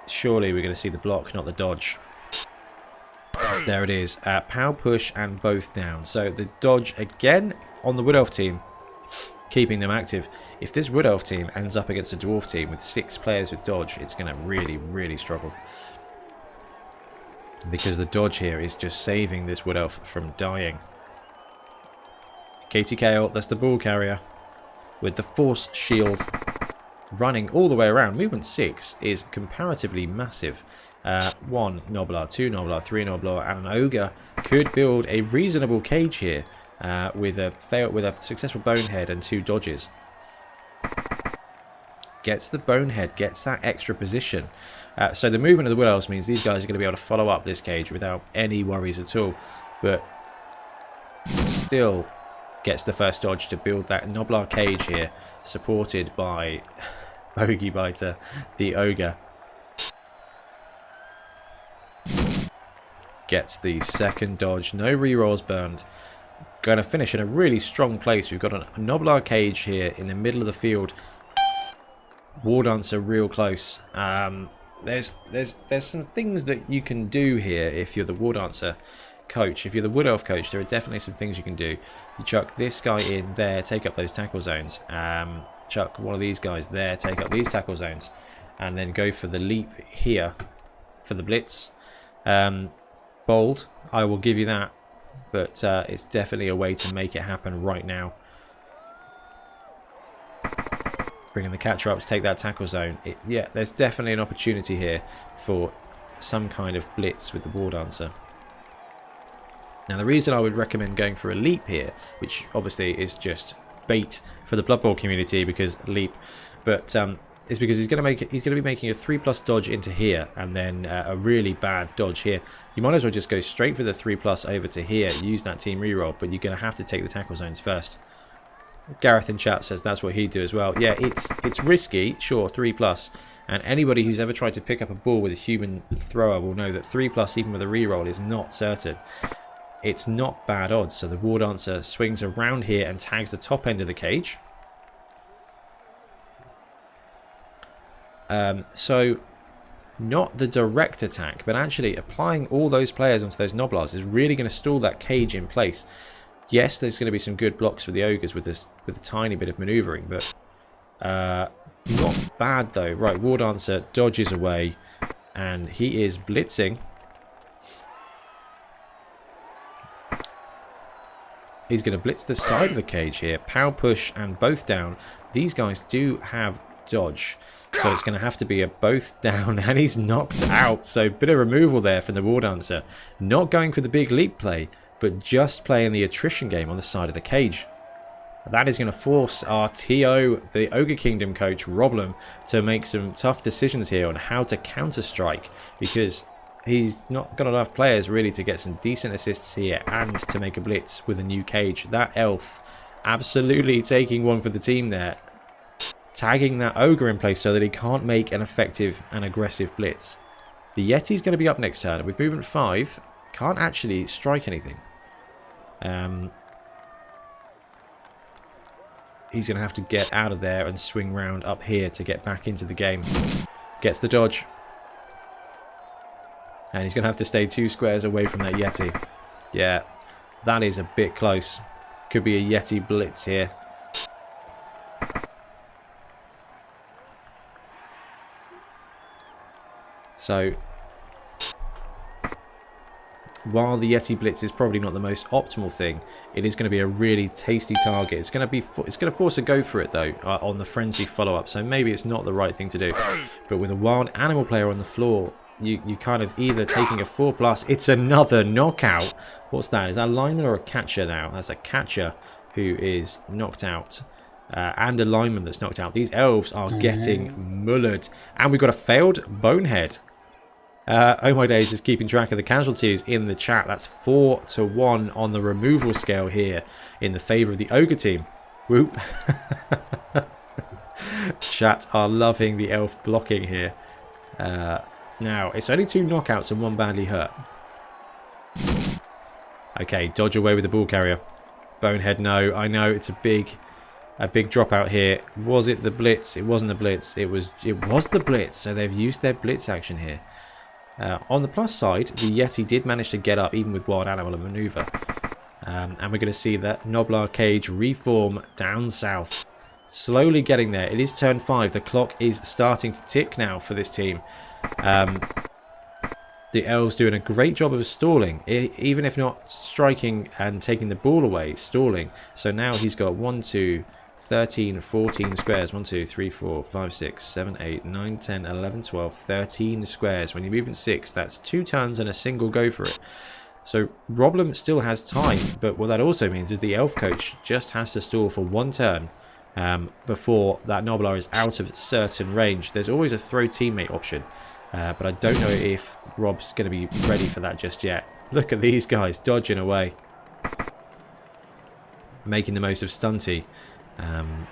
Surely we're going to see the block, not the dodge. There it is. Power push and both down. So the dodge again on the Wood Elf team, keeping them active. If this Wood Elf team ends up against a Dwarf team with 6 players with dodge, it's going to really, really struggle. Because the dodge here is just saving this Wood Elf from dying. Katie Kale, that's the ball carrier. With the Force Shield running all the way around. Movement 6 is comparatively massive. 1 Noblar, 2 Noblar, 3 Noblar, and an Ogre could build a reasonable cage here with a successful Bonehead and 2 dodges. Gets the Bonehead, gets that extra position. So the movement of the Wood Elves means these guys are going to be able to follow up this cage without any worries at all. But still gets the first dodge to build that Noblar cage here, supported by Bogey Biter, the Ogre. Gets the second dodge, no rerolls burned. Going to finish in a really strong place. We've got a Noblar cage here in the middle of the field. War Dancer real close. There's some things that you can do here if you're the War Dancer coach. If you're the Wood Elf coach, there are definitely some things you can do. You chuck this guy in there, take up those tackle zones. Chuck one of these guys there, take up these tackle zones, and then go for the leap here for the blitz. Bold, I will give you that, but it's definitely a way to make it happen right now. Bringing the catcher up to take that tackle zone. Yeah, there's definitely an opportunity here for some kind of blitz with the War Dancer. Now, the reason I would recommend going for a leap here, which obviously is just bait for the Blood Bowl community because leap, but is because he's going to be making a 3+ dodge into here and then a really bad dodge here. You might as well just go straight for the 3+ over to here, use that team reroll, but you're going to have to take the tackle zones first. Gareth in chat says that's what he'd do as well. Yeah, it's risky, sure, 3+. And anybody who's ever tried to pick up a ball with a human thrower will know that 3+, even with a reroll, is not certain. It's not bad odds. So the War Dancer swings around here and tags the top end of the cage. So not the direct attack, but actually applying all those players onto those Noblars is really going to stall that cage in place. Yes, there's going to be some good blocks for the Ogres with a tiny bit of manoeuvring, but not bad though. Right, War Dancer dodges away, and he is blitzing. He's going to blitz the side of the cage here. Power push and both down. These guys do have dodge. So it's going to have to be a both down, and he's knocked out. So bit of removal there from the War Dancer. Not going for the big leap play, but just playing the attrition game on the side of the cage. That is going to force our TO, the Ogre Kingdom coach, Roblem, to make some tough decisions here on how to counter-strike, because he's not got enough players really to get some decent assists here and to make a blitz with a new cage. That elf absolutely taking one for the team there. Tagging that Ogre in place so that he can't make an effective and aggressive blitz. The Yeti's going to be up next turn. With movement 5, can't actually strike anything. He's going to have to get out of there and swing round up here to get back into the game. Gets the dodge. And he's going to have to stay 2 squares away from that Yeti. Yeah, that is a bit close. Could be a Yeti blitz here. So while the Yeti Blitz is probably not the most optimal thing, it is going to be a really tasty target. It's going to force a go for it though on the frenzy follow-up. So maybe it's not the right thing to do. But with a wild animal player on the floor, you kind of either taking a 4+. It's another knockout. What's that? Is that a lineman or a catcher now? That's a catcher who is knocked out. And a lineman that's knocked out. These elves are getting mullered. And we've got a failed bonehead. OhMyDaze is keeping track of the casualties in the chat. That's 4-1 on the removal scale here in the favour of the Ogre team. Whoop. Chat are loving the elf blocking here. Now, it's only 2 knockouts and 1 badly hurt. Okay, dodge away with the ball carrier. Bonehead, no. I know it's a big dropout here. Was it the blitz? It wasn't the blitz. It was the blitz. So they've used their blitz action here. On the plus side, the Yeti did manage to get up even with wild animal and maneuver. And we're going to see that Noblar Cage reform down south. Slowly getting there. It is turn 5. The clock is starting to tick now for this team. The elves doing a great job of stalling, even if not striking and taking the ball away, stalling. So now he's got 1, 2, 13, 14 squares. 1, 2, 3, 4, 5, 6, 7, 8, 9, 10, 11, 12, 13 squares. When you move in 6, that's 2 turns and a single go for it. So Roblem still has time, but what that also means is the elf coach just has to stall for 1 turn before that Noblar is out of certain range. There's always a throw teammate option, but I don't know if Rob's going to be ready for that just yet. Look at these guys dodging away, making the most of Stunty. And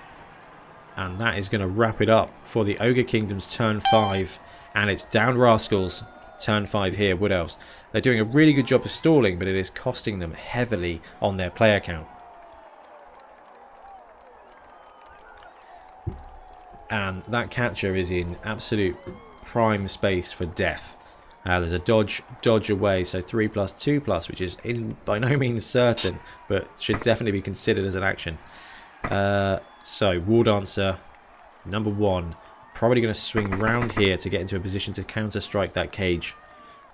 that is going to wrap it up for the Ogre Kingdoms turn 5. And it's down Rascals turn 5 here, Wood Elves. They're doing a really good job of stalling, but it is costing them heavily on their player count. And that catcher is in absolute prime space for death. There's a dodge away, so 3+, 2+, which is by no means certain, but should definitely be considered as an action. So War Dancer number 1, probably going to swing round here to get into a position to counter strike that cage.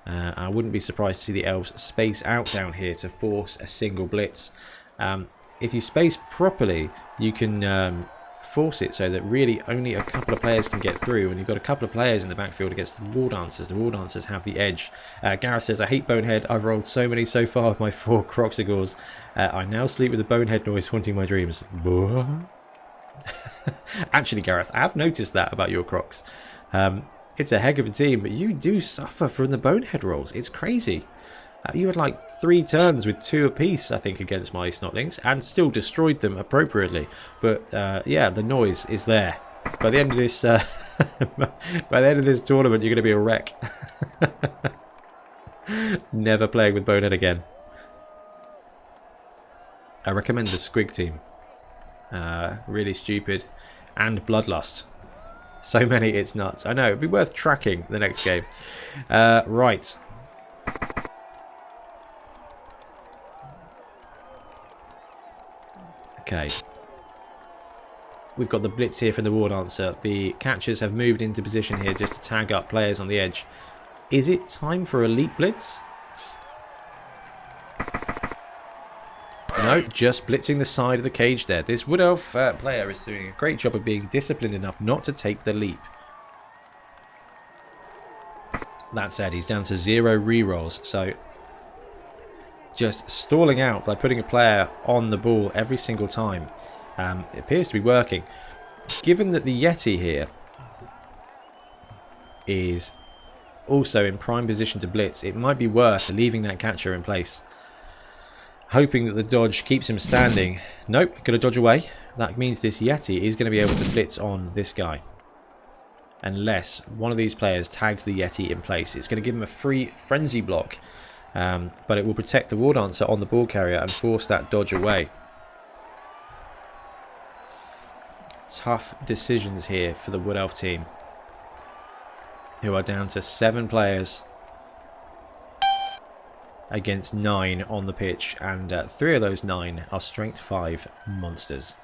I wouldn't be surprised to see the elves space out down here to force a single blitz. If you space properly, you can force it so that really only a couple of players can get through, and you've got a couple of players in the backfield against the War Dancers. The War Dancers have the edge. Gareth says, I hate Bonehead. I've rolled so many so far with my 4 Croxigores. I now sleep with the Bonehead noise haunting my dreams. Actually, Gareth, I have noticed that about your Crocs. It's a heck of a team, but you do suffer from the Bonehead rolls. It's crazy. You had like 3 turns with 2 apiece, I think, against my Snotlings, and still destroyed them appropriately. But yeah, the noise is there. By the end of this, by the end of this tournament, you're going to be a wreck. Never playing with Bonehead again. I recommend the Squig team. Really stupid, and Bloodlust. So many, it's nuts. I know, it'd be worth tracking the next game. Right. Okay. We've got the blitz here from the War Dancer. The catchers have moved into position here just to tag up players on the edge. Is it time for Elite Blitz? No, just blitzing the side of the cage there. This Wood Elf player is doing a great job of being disciplined enough not to take the leap. That said, he's down to 0 rerolls, so just stalling out by putting a player on the ball every single time. It appears to be working. Given that the Yeti here is also in prime position to blitz, it might be worth leaving that catcher in place, hoping that the dodge keeps him standing. Nope, going to dodge away. That means this Yeti is going to be able to blitz on this guy, unless one of these players tags the Yeti in place. It's going to give him a free frenzy block, but it will protect the War Dancer on the ball carrier and force that dodge away. Tough decisions here for the Wood Elf team, who are down to 7 players against 9 on the pitch, and 3 of those 9 are strength 5 monsters.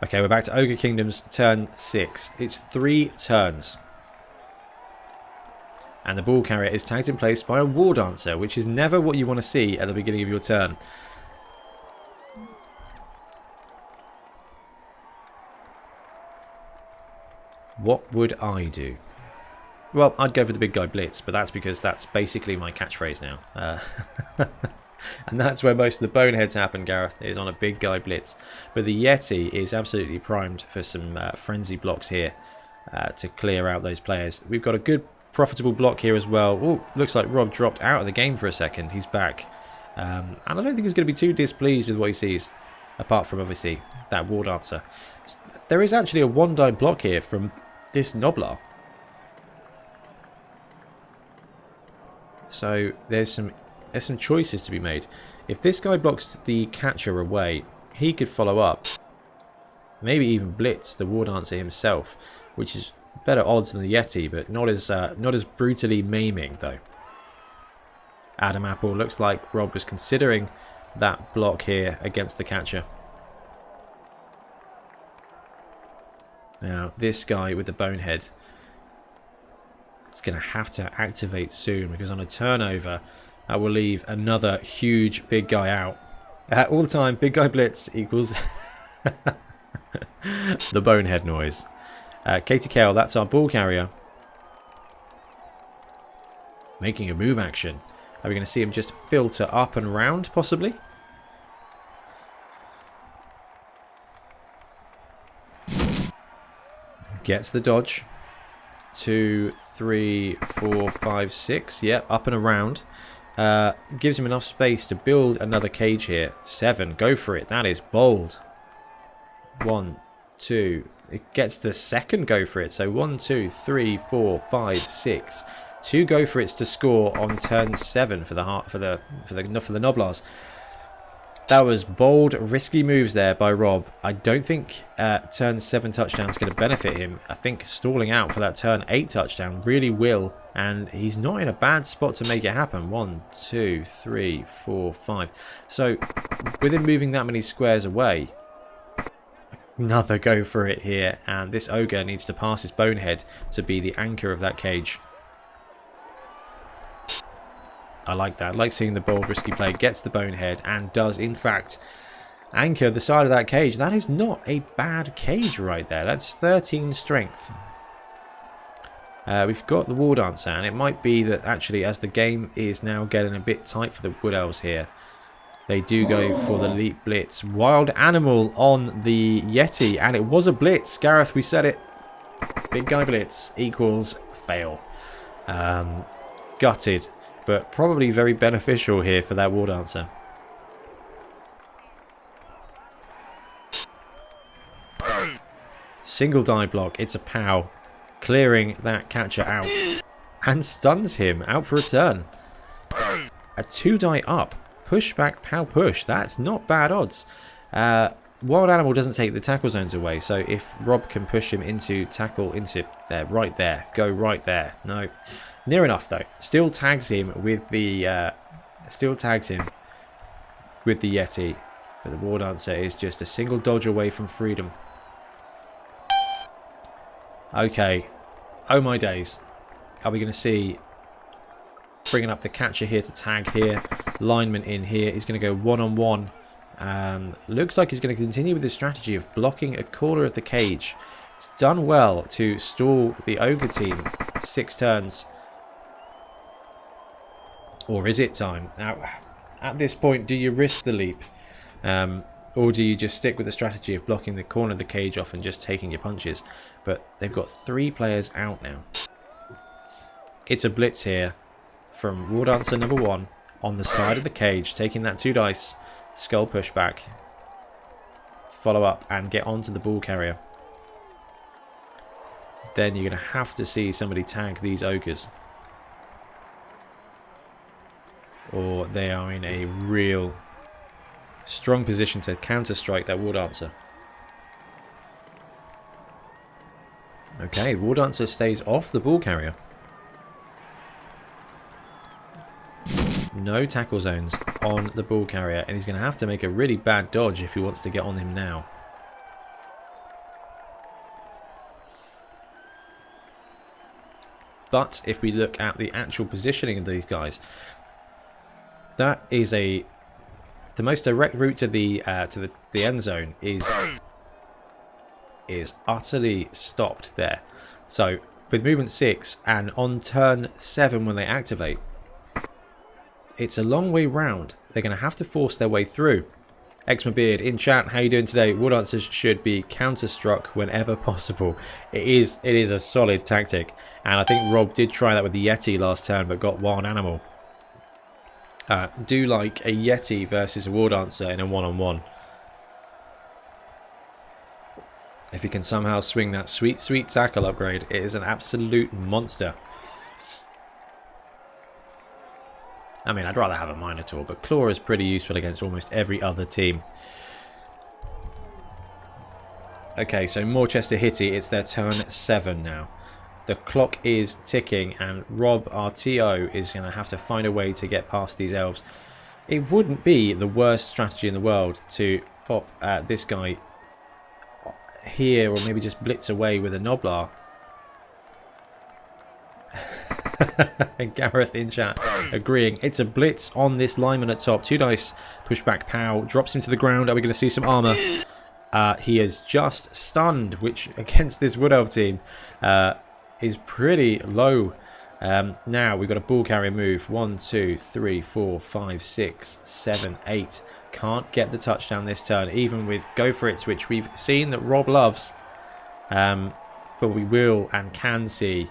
Okay, we're back to Ogre Kingdoms turn 6. It's 3 turns. And the ball carrier is tagged in place by a war dancer, which is never what you want to see at the beginning of your turn. What would I do? Well, I'd go for the big guy blitz, but that's because that's basically my catchphrase now. And that's where most of the boneheads happen, Gareth, is on a big guy blitz. But the Yeti is absolutely primed for some frenzy blocks here to clear out those players. We've got a good profitable block here as well. Oh, looks like Rob dropped out of the game for a second. He's back. And I don't think he's going to be too displeased with what he sees, apart from obviously that war dancer. There is actually a one-die block here from this Noblar. So there's some choices to be made. If this guy blocks the catcher away, he could follow up, maybe even blitz the war dancer himself, which is better odds than the Yeti, but not as brutally maiming though. Adam Apple, looks like Rob was considering that block here against the catcher. Now this guy with the bonehead, it's going to have to activate soon, because on a turnover that will leave another huge big guy out. All the time, big guy blitz equals the bonehead noise. Katie Kell, that's our ball carrier, making a move action. Are we going to see him just filter up and round, possibly? Gets the dodge. 2, 3, 4, 5, 6. Yep, up and around. Gives him enough space to build another cage here. 7, go for it. That is bold. 1, 2. It gets the second go for it. So 1, 2, 3, 4, 5, 6. 2 go for it's to score on turn 7 for the Noblars. That was bold, risky moves there by Rob. I don't think turn 7 touchdown is going to benefit him. I think stalling out for that turn 8 touchdown really will. And he's not in a bad spot to make it happen. 1, 2, 3, 4, 5. So with him moving that many squares away, another go for it here. And this ogre needs to pass his bonehead to be the anchor of that cage. I like that. I like seeing the bold, risky play. Gets the bonehead and does, in fact, anchor the side of that cage. That is not a bad cage right there. That's 13 strength. We've got the war dancer, and it might be that actually, as the game is now getting a bit tight for the Wood Elves here, they do go for the leap blitz. Wild animal on the Yeti, and it was a blitz. Gareth, we said it. Big guy blitz equals fail. Gutted. But probably very beneficial here for that war dancer. Single die block. It's a POW. Clearing that catcher out. And stuns him. Out for a turn. A 2 die up. Push back POW push. That's not bad odds. Wild animal doesn't take the tackle zones away. So if Rob can push him into tackle into there, right there. Go right there. No. Near enough though. Still tags him with the Yeti. But the war dancer is just a single dodge away from freedom. Okay. OhMyDaze. Are we going to see bringing up the catcher here to tag here? Lineman in here. He's going to go one-on-one. Looks like he's going to continue with the strategy of blocking a corner of the cage. It's done well to stall the ogre team. 6 turns. Or is it time? Now, at this point, do you risk the leap? Or do you just stick with the strategy of blocking the corner of the cage off and just taking your punches? But they've got 3 players out now. It's a blitz here from War Dancer number 1 on the side of the cage, taking that 2 dice, skull pushback, follow up and get onto the ball carrier. Then you're going to have to see somebody tag these ogres, or they are in a real strong position to counter-strike that War Dancer. Okay, War Dancer stays off the ball carrier. No tackle zones on the ball carrier, and he's going to have to make a really bad dodge if he wants to get on him now. But if we look at the actual positioning of these guys, that is the most direct route to the end zone is utterly stopped there. So with movement 6 and on turn 7 when they activate, it's a long way round. They're going to have to force their way through. Beard in chat, how you doing today? Wood answers should be counter-struck whenever possible. It is a solid tactic, and I think Rob did try that with the Yeti last turn but got wild animal. Do like a Yeti versus a Wood answer in a one-on-one. If you can somehow swing that sweet tackle upgrade, it is an absolute monster. I mean, I'd rather have a Minotaur, but Claw is pretty useful against almost every other team. Okay, so Morchester Hitty, it's their turn 7 now. The clock is ticking, and Rob, our TO, is going to have to find a way to get past these elves. It wouldn't be the worst strategy in the world to pop this guy here, or maybe just blitz away with a Noblar. And Gareth in chat agreeing. It's a blitz on this lineman at top. 2 dice, pushback, pow, drops him to the ground. Are we going to see some armor? He is just stunned, which against this Wood Elf team is pretty low. Now we've got a ball carrier move. 1, 2, 3, 4, 5, 6, 7, 8. Can't get the touchdown this turn, even with Go For It, which we've seen that Rob loves. But we will and can see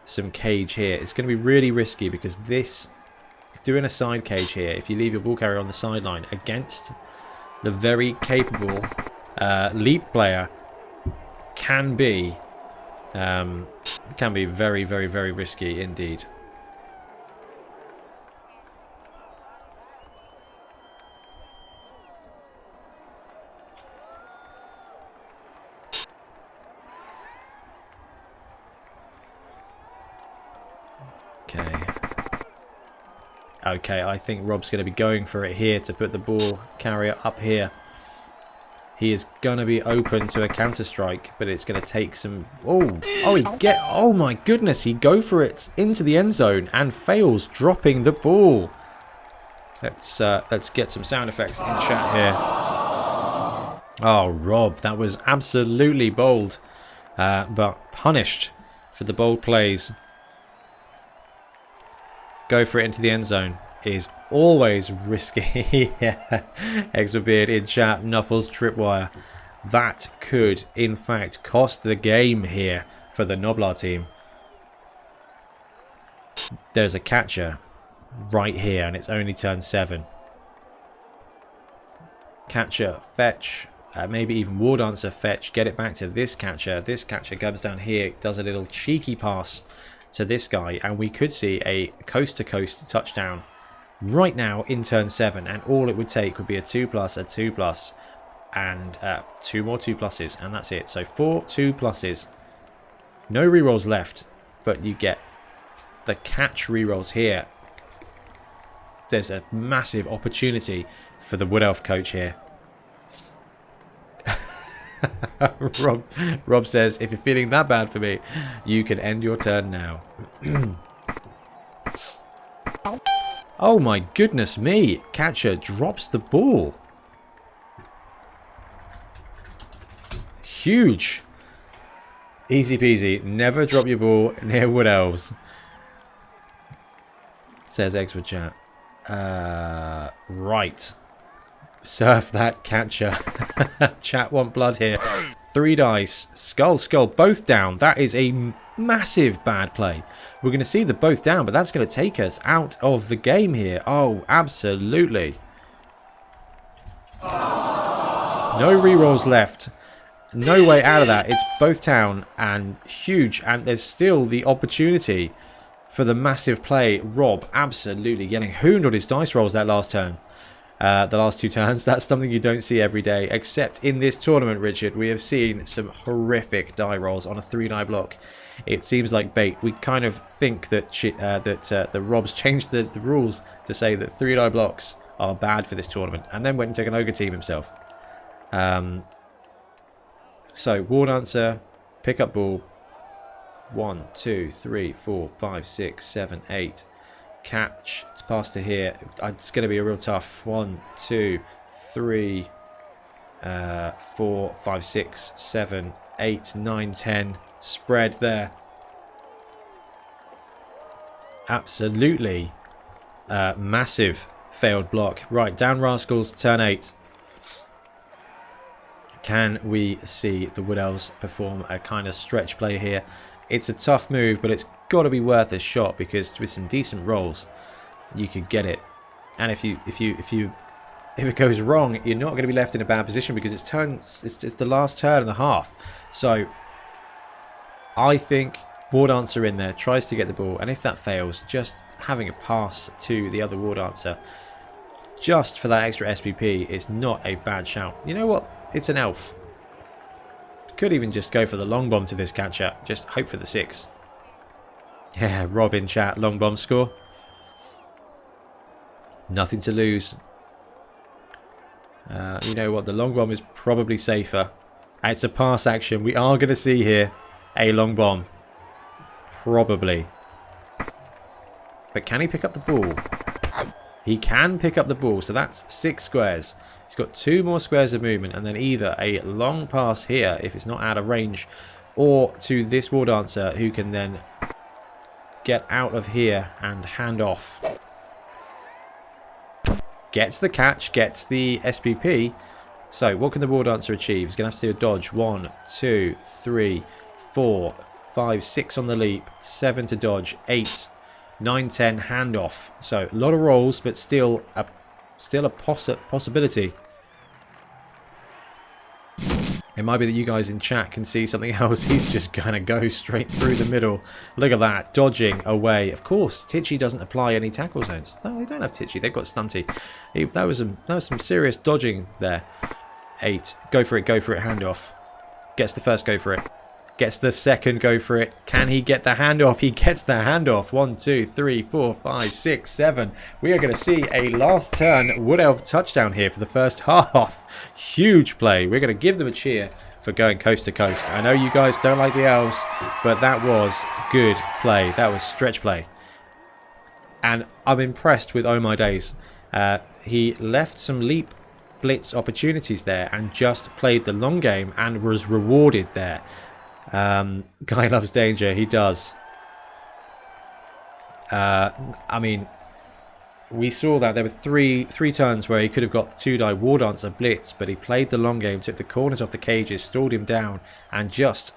some cage here. It's going to be really risky because this, doing a side cage here, if you leave your ball carrier on the sideline against the very capable leap player, can be very, very, very risky indeed. Okay, I think Rob's going to be going for it here to put the ball carrier up here. He is going to be open to a counter strike, but it's going to take some... Oh my goodness, he go for it into the end zone and fails, dropping the ball. Let's get some sound effects in chat here. Oh, Rob, that was absolutely bold, but punished for the bold plays. Go for it into the end zone is always risky. Yeah. Beard in chat, Nuffles tripwire. That could, in fact, cost the game here for the Noblar team. There's a catcher right here, and it's only turn 7. Catcher, fetch, maybe even War Dancer, fetch, get it back to this catcher. This catcher comes down here, does a little cheeky pass to this guy, and we could see a coast-to-coast touchdown right now in turn 7, and all it would take would be a 2+, a 2+, and 2 more 2+, and that's it. So 4 2+. No rerolls left, but you get the catch rerolls here. There's a massive opportunity for the Wood Elf coach here. Rob says, if you're feeling that bad for me, you can end your turn now. Oh my goodness me. Catcher drops the ball. Huge. Easy peasy. Never drop your ball near Wood Elves. Says Expert Chat. Right. Surf that catcher. Chat want blood here. 3 dice. Skull, skull. Both down. That is a massive bad play. We're going to see the both down, but that's going to take us out of the game here. Oh, absolutely. No rerolls left. No way out of that. It's both down and huge. And there's still the opportunity for the massive play. Rob absolutely getting hooned on his dice rolls that last turn. The last 2 turns. That's something you don't see every day, except in this tournament, Richard. We have seen some horrific die rolls on a 3-die block. It seems like bait. We kind of think that the Rob's changed the rules to say that 3-die blocks are bad for this tournament, and then went and took an Ogre team himself. So, War Dancer, pick up ball. 1, 2, 3, 4, 5, 6, 7, 8. Catch. It's past to here. It's going to be a real tough. 1, 2, 3, 4, 5, 6, 7, 8, 9, 10. Spread there. Absolutely massive failed block. Right, down Rascals, turn 8. Can we see the Wood Elves perform a kind of stretch play here? It's a tough move, but it's got to be worth a shot, because with some decent rolls, you could get it. And if it goes wrong, you're not going to be left in a bad position, because it's the last turn and a half. So I think War Dancer in there tries to get the ball, and if that fails, just having a pass to the other War Dancer just for that extra SPP is not a bad shout. You know what? It's an elf. Could even just go for the long bomb to this catcher. Just hope for the 6. Yeah, Rob in chat. Long bomb score. Nothing to lose. You know what? The long bomb is probably safer. It's a pass action. We are going to see here a long bomb. Probably. But can he pick up the ball? He can pick up the ball. So that's 6 squares. He's got 2 more squares of movement, and then either a long pass here if it's not out of range, or to this War Dancer who can then get out of here and hand off. Gets the catch, gets the SPP. So what can the War Dancer achieve? He's going to have to do a dodge. 1, 2, 3, 4, 5, 6 on the leap, 7 to dodge, 8, 9, 10 handoff. So a lot of rolls, but still a possibility. It might be that you guys in chat can see something else. He's just going to go straight through the middle. Look at that. Dodging away. Of course, Titchy doesn't apply any tackle zones. No, they don't have Titchy. They've got Stunty. That was some serious dodging there. 8. Go for it, handoff. Gets the first go for it. Gets the second go for it. Can he get the handoff? He gets the handoff. 1, 2, 3, 4, 5, 6, 7. We are going to see a last turn Wood Elf touchdown here for the first half. Huge play. We're going to give them a cheer for going coast to coast. I know you guys don't like the Elves, but that was good play. That was stretch play. And I'm impressed with OhMyDaze. He left some leap blitz opportunities there and just played the long game and was rewarded there. Guy loves danger. He does. I mean, we saw that there were three turns where he could have got the 2-die War Dancer blitz, but he played the long game, took the corners off the cages, stalled him down, and just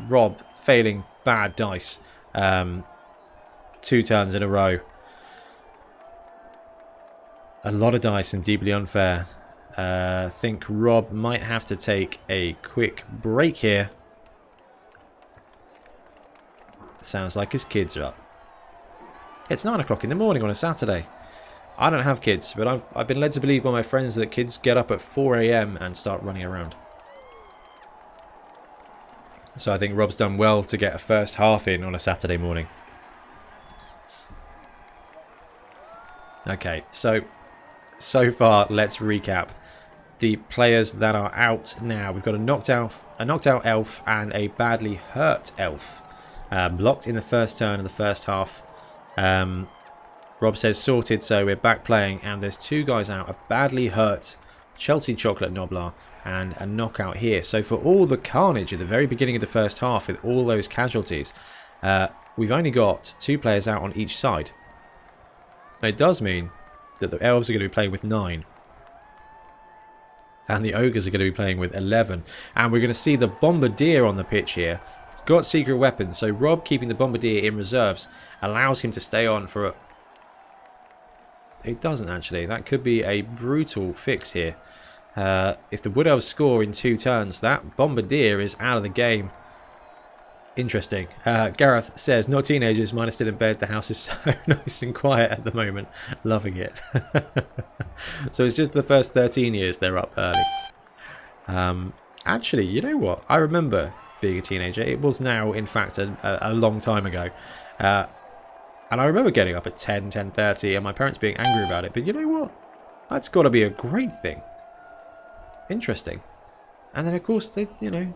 Rob failing bad dice 2 turns in a row. A lot of dice and deeply unfair. I think Rob might have to take a quick break here. Sounds like his kids are up. It's 9 o'clock in the morning on a Saturday. I don't have kids, but I've been led to believe by my friends that kids get up at 4 AM and start running around. So I think Rob's done well to get a first half in on a Saturday morning. Okay, so far let's recap the players that are out now. We've got a knocked out elf and a badly hurt elf. Blocked in the first turn of the first half. Rob says sorted, so we're back playing, and there's 2 guys out. A badly hurt Chelsea Chocolate Noblar and a knockout here. So for all the carnage at the very beginning of the first half with all those casualties, we've only got 2 players out on each side. Now, it does mean that the Elves are going to be playing with 9. And the Ogres are going to be playing with 11. And we're going to see the Bombardier on the pitch here. It's got secret weapons, so Rob keeping the Bombardier in reserves allows him to stay on for a... It doesn't actually. That could be a brutal fix here. If the Wood Elves score in 2 turns, that Bombardier is out of the game. Interesting. Gareth says, no teenagers, mine are still in bed. The house is so nice and quiet at the moment. Loving it. So it's just the first 13 years they're up early. Actually, you know what? I remember being a teenager. It was now, in fact, a long time ago. And I remember getting up at 10, 10:30 and my parents being angry about it. But you know what? That's got to be a great thing. Interesting. And then, of course, they, you know,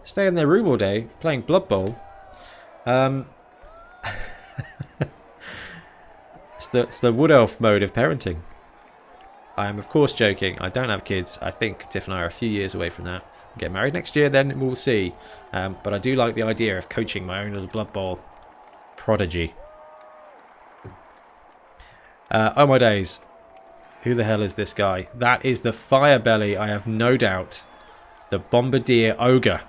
stay in their room all day playing Blood Bowl. It's the Wood Elf mode of parenting. I am, of course, joking. I don't have kids. I think Tiff and I are a few years away from that. We'll get married next year, then we'll see. But I do like the idea of coaching my own little Blood Bowl prodigy. OhMyDaze. Who the hell is this guy? That is the Fire Belly, I have no doubt. The Bombardier Ogre.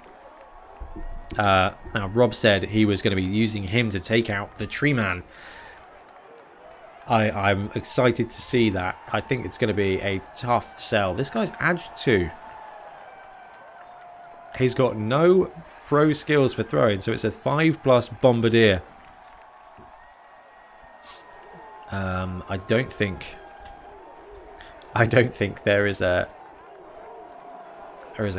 Now, Rob said he was going to be using him to take out the Tree Man. I'm excited to see that. I think it's going to be a tough sell. This guy's Edge 2. He's got no pro skills for throwing, so it's a 5+ Bombardier. I don't think there is a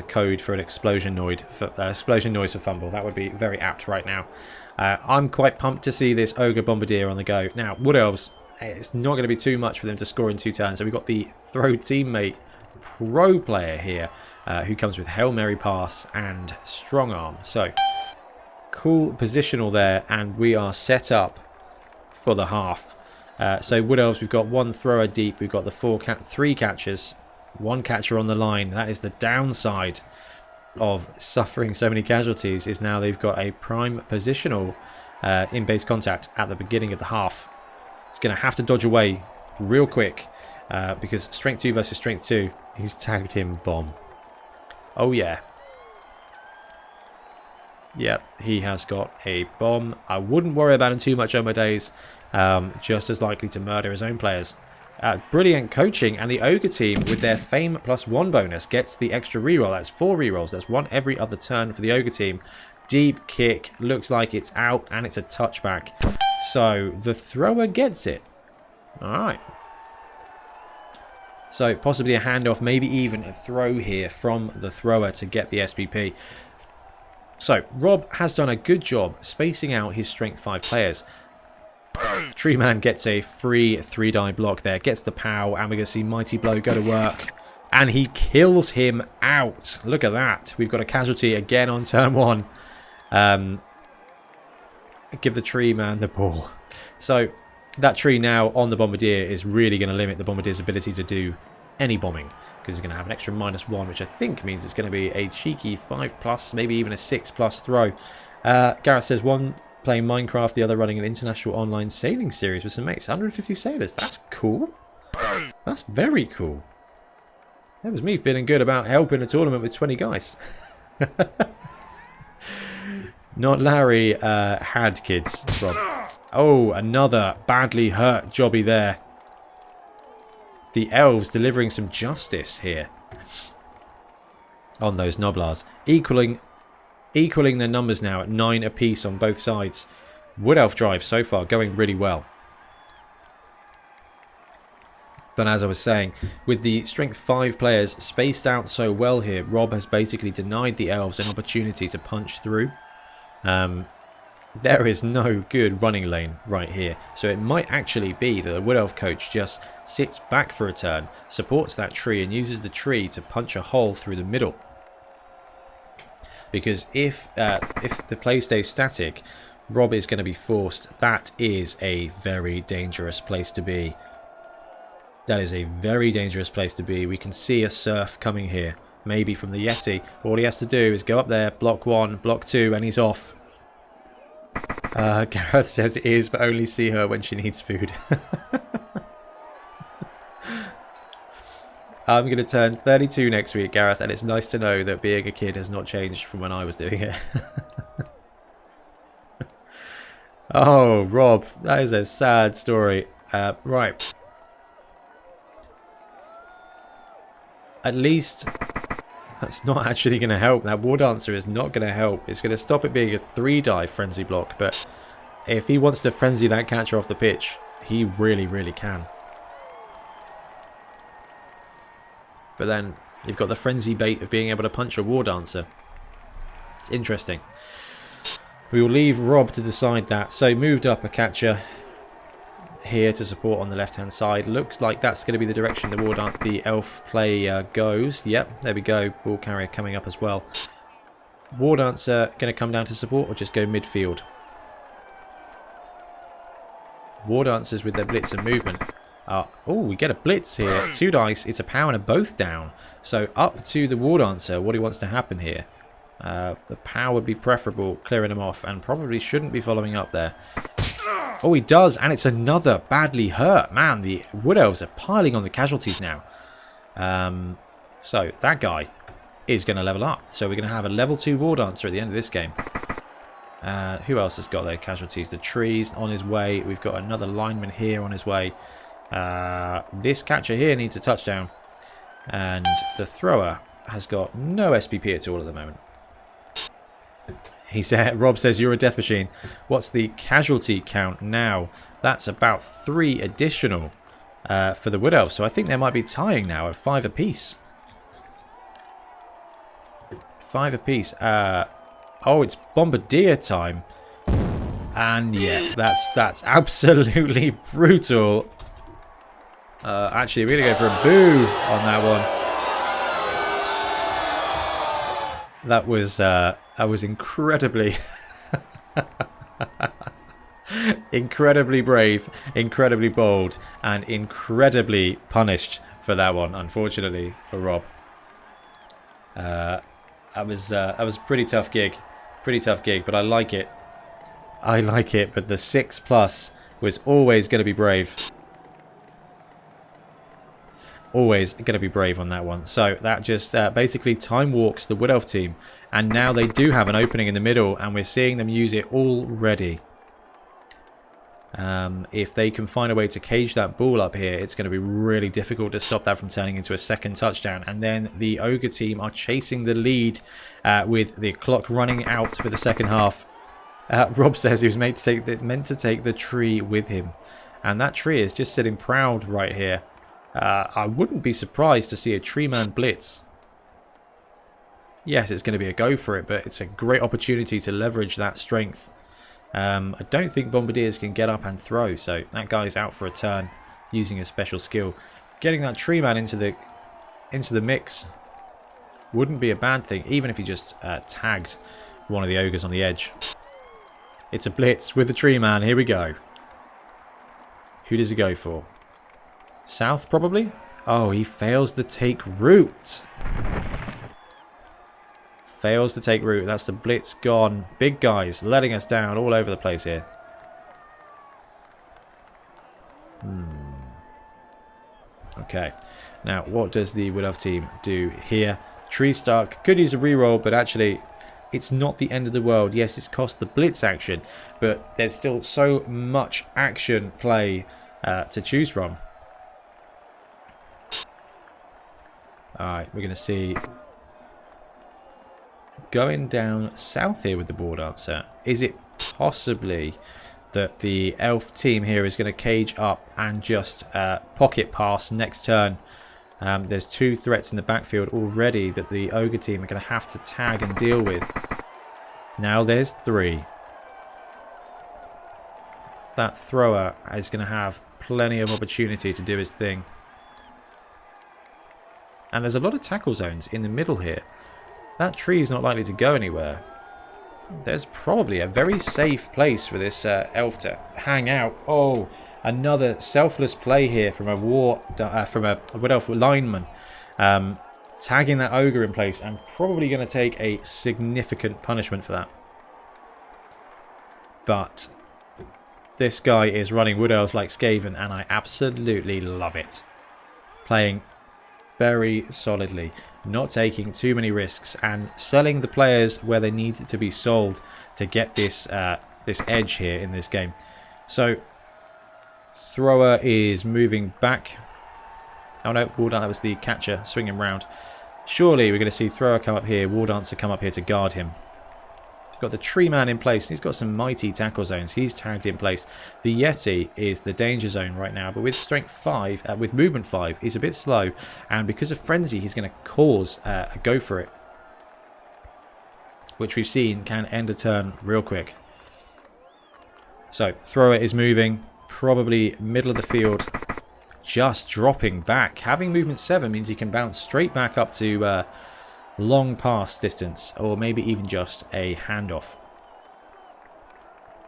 code for an explosion noise for fumble. That would be very apt right now. I'm quite pumped to see this Ogre Bombardier on the go. Now, Wood Elves, it's not going to be too much for them to score in 2 turns. So we've got the throw teammate pro player here who comes with Hail Mary pass and strong arm. So cool positional there, and we are set up for the half. So Wood Elves, we've got 1 thrower deep. We've got the 3 catchers, 1 catcher on the line. That is the downside of suffering so many casualties, is now they've got a prime positional in base contact at the beginning of the half. It's going to have to dodge away real quick because strength 2 versus strength 2. He's tagged him bomb. Oh yeah. Yep, he has got a bomb. I wouldn't worry about him too much on my days. Just as likely to murder his own players. Brilliant coaching, and the Ogre team with their Fame +1 bonus gets the extra reroll. That's 4 rerolls. That's 1 every other turn for the Ogre team. Deep kick, looks like it's out, and it's a touchback. So the thrower gets it. Alright. So possibly a handoff, maybe even a throw here from the thrower to get the SPP. So Rob has done a good job spacing out his strength 5 players. Tree Man gets a free 3-die block there, gets the POW, and we're going to see Mighty Blow go to work. And he kills him out. Look at that. We've got a casualty again on turn 1. Give the Tree Man the ball. So that tree now on the Bombardier is really going to limit the Bombardier's ability to do any bombing, because he's going to have an extra -1, which I think means it's going to be a cheeky 5+, maybe even a 6+ throw. Gareth says 1 playing Minecraft, the other running an international online sailing series with some mates. 150 sailors. That's cool. That's very cool. That was me feeling good about helping a tournament with 20 guys. Not Larry had kids, Rob. Oh, another badly hurt jobby there. The Elves delivering some justice here on those Noblars. Equaling their numbers now at 9 apiece on both sides. Wood Elf drive so far going really well. But as I was saying, with the strength 5 players spaced out so well here, Rob has basically denied the Elves an opportunity to punch through. There is no good running lane right here. So it might actually be that the Wood Elf coach just sits back for a turn, supports that tree, and uses the tree to punch a hole through the middle. Because if the play stays static, Rob is going to be forced. That is a very dangerous place to be. That is a very dangerous place to be. We can see a surf coming here, maybe from the Yeti. All he has to do is go up there, block 1, block 2, and he's off. Gareth says it is, but only see her when she needs food. I'm going to turn 32 next week, Gareth, and it's nice to know that being a kid has not changed from when I was doing it. Oh, Rob, that is a sad story. Right. At least that's not actually going to help. That War Dancer is not going to help. It's going to stop it being a 3-die frenzy block, but if he wants to frenzy that catcher off the pitch, he really, really can. But then you've got the frenzy bait of being able to punch a War Dancer. It's interesting. We will leave Rob to decide that. So moved up a catcher here to support on the left-hand side. Looks like that's going to be the direction the elf play goes. Yep, there we go. Ball carrier coming up as well. War Dancer going to come down to support or just go midfield? War Dancers with their blitz and movement. Oh, we get a blitz here. 2 dice. It's a power and a both down. So up to the War Dancer. What he wants to happen here. The power would be preferable, clearing him off, and probably shouldn't be following up there. Oh, he does, and it's another badly hurt. Man, the Wood Elves are piling on the casualties now. So that guy is going to level up. So we're going to have a level 2 War Dancer at the end of this game. Who else has got their casualties? The trees on his way. We've got another lineman here on his way. This catcher here needs a touchdown. And the thrower has got no SPP at all at the moment. He said, Rob says, you're a death machine. What's the casualty count now? That's about 3 additional for the Wood Elves. So I think they might be tying now at 5 apiece. 5 apiece. Oh, it's Bombardier time. And yeah, that's absolutely brutal. Actually, we're going to go for a boo on that one. That was incredibly incredibly brave, incredibly bold, and incredibly punished for that one, unfortunately, for Rob. That was a pretty tough gig. But I like it. But the 6+ was always going to be brave. Always going to be brave on that one. So that just basically time walks the Wood Elf team. And now they do have an opening in the middle, and we're seeing them use it already. If they can find a way to cage that ball up here, it's going to be really difficult to stop that from turning into a second touchdown. And then the Ogre team are chasing the lead with the clock running out for the second half. Rob says he was meant to take the tree with him. And that tree is just sitting proud right here. I wouldn't be surprised to see a tree man blitz. Yes, it's going to be a go for it, but it's a great opportunity to leverage that strength. I don't think Bombardiers can get up and throw, so that guy's out for a turn using a special skill. Getting that tree man into the mix wouldn't be a bad thing, even if he just tagged one of the ogres on the edge. It's a blitz with the tree man. Here we go. Who does he go for? South, probably? Oh, he fails to take root. Fails to take root. That's the blitz gone. Big guys letting us down all over the place here. Okay. Now, what does the Wood Elf team do here? Tree Stark could use a reroll, but actually, it's not the end of the world. Yes, it's cost the blitz action, but there's still so much action play to choose from. Alright, we're going to see going down south here with the War Dancer. Is it possibly that the elf team here is going to cage up and just pocket pass next turn? There's 2 threats in the backfield already that the Ogre team are going to have to tag and deal with. Now there's 3. That thrower is going to have plenty of opportunity to do his thing. And there's a lot of tackle zones in the middle here. That tree is not likely to go anywhere. There's probably a very safe place for this elf to hang out. Oh, another selfless play here from a Wood Elf lineman. Tagging that ogre in place and probably going to take a significant punishment for that. But this guy is running Wood Elves like Skaven, and I absolutely love it. Playing very solidly, not taking too many risks, and selling the players where they need to be sold to get this this edge here in this game. So thrower is moving back. Oh no, War Dancer, that was the catcher swinging round. Surely we're going to see thrower come up here, War Dancer come up here to guard him. Got the tree man in place. He's got some mighty tackle zones. He's tagged in place. The Yeti is the danger zone right now, but with strength 5, with movement 5, he's a bit slow, and because of frenzy, he's going to cause a go for it, which we've seen can end a turn real quick. So thrower is moving, probably middle of the field, just dropping back. Having movement 7 means he can bounce straight back up to long pass distance, or maybe even just a handoff.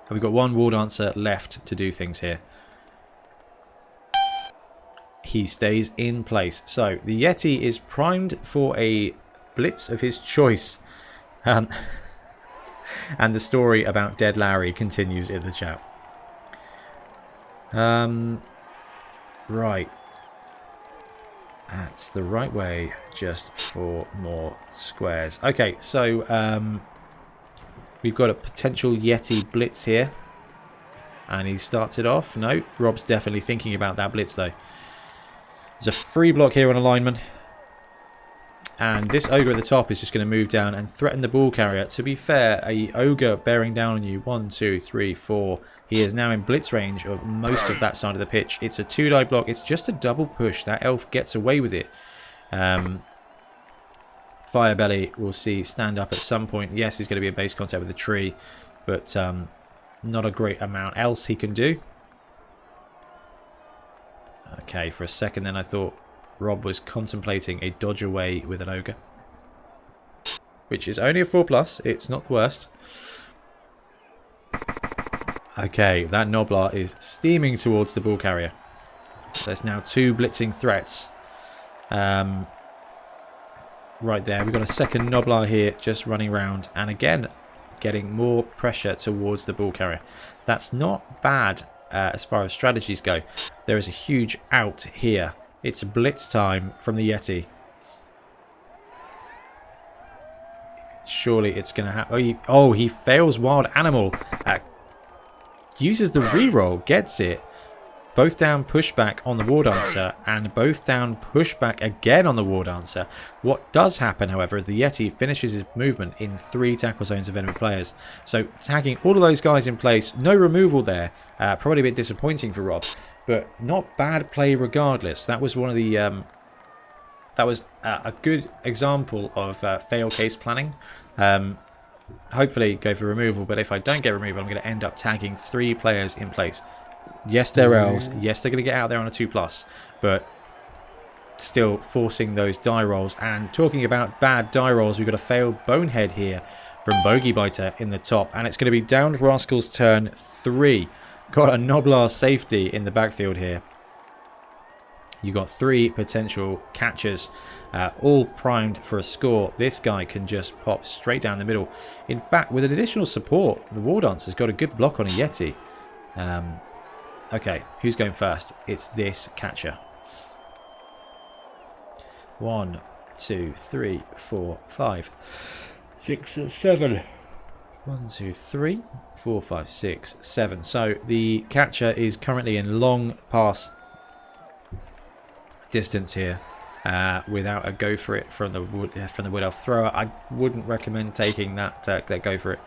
We've got 1 War Dancer left to do things here. he stays in place. So the Yeti is primed for a blitz of his choice. And the story about Dead Larry continues in the chat. Right. That's the right way, just 4 more squares. Okay, so we've got a potential Yeti blitz here. And he starts it off. No, Rob's definitely thinking about that blitz though. There's a free block here on a lineman. And this ogre at the top is just going to move down and threaten the ball carrier. To be fair, a ogre bearing down on you. 1, 2, 3, 4. He is now in blitz range of most of that side of the pitch. It's a 2-die block. It's just a double push. That elf gets away with it. Firebelly, we'll see, stand up at some point. Yes, he's going to be in base contact with the tree. But not a great amount else he can do. Okay, for a second then I thought Rob was contemplating a dodge away with an ogre. Which is only a 4+. It's not the worst. Okay, that Noblar is steaming towards the ball carrier. There's now 2 blitzing threats. Right there. We've got a second Noblar here just running around. And again, getting more pressure towards the ball carrier. That's not bad as far as strategies go. There is a huge out here. It's blitz time from the Yeti. Surely it's going to happen. Oh, he fails Wild Animal. Uses the reroll, gets it. Both down, pushback on the War Dancer, and both down, pushback again on the War Dancer. What does happen, however, is the Yeti finishes his movement in 3 tackle zones of enemy players. So tagging all of those guys in place, no removal there. Probably a bit disappointing for Rob, but not bad play regardless. That was one of the that was a good example of fail case planning. Hopefully go for removal, but if I don't get removal, I'm going to end up tagging 3 players in place. Yes, they're elves. Yes, they're going to get out there on a 2+, but still forcing those die rolls. And talking about bad die rolls, we've got a failed Bonehead here from Bogey Biter in the top, and it's going to be Downed Rascal's turn 3. Got a Noblar safety in the backfield here. You got 3 potential catchers, all primed for a score. This guy can just pop straight down the middle. In fact, with an additional support, the War Dancer's got a good block on a Yeti. Okay, who's going first? It's this catcher. 1, 2, 3, 4, 5, 6, 7. 1, 2, 3, 4, 5, 6, 7. So the catcher is currently in long pass distance here, without a go for it from the Wood Elf thrower. I wouldn't recommend taking that go for it,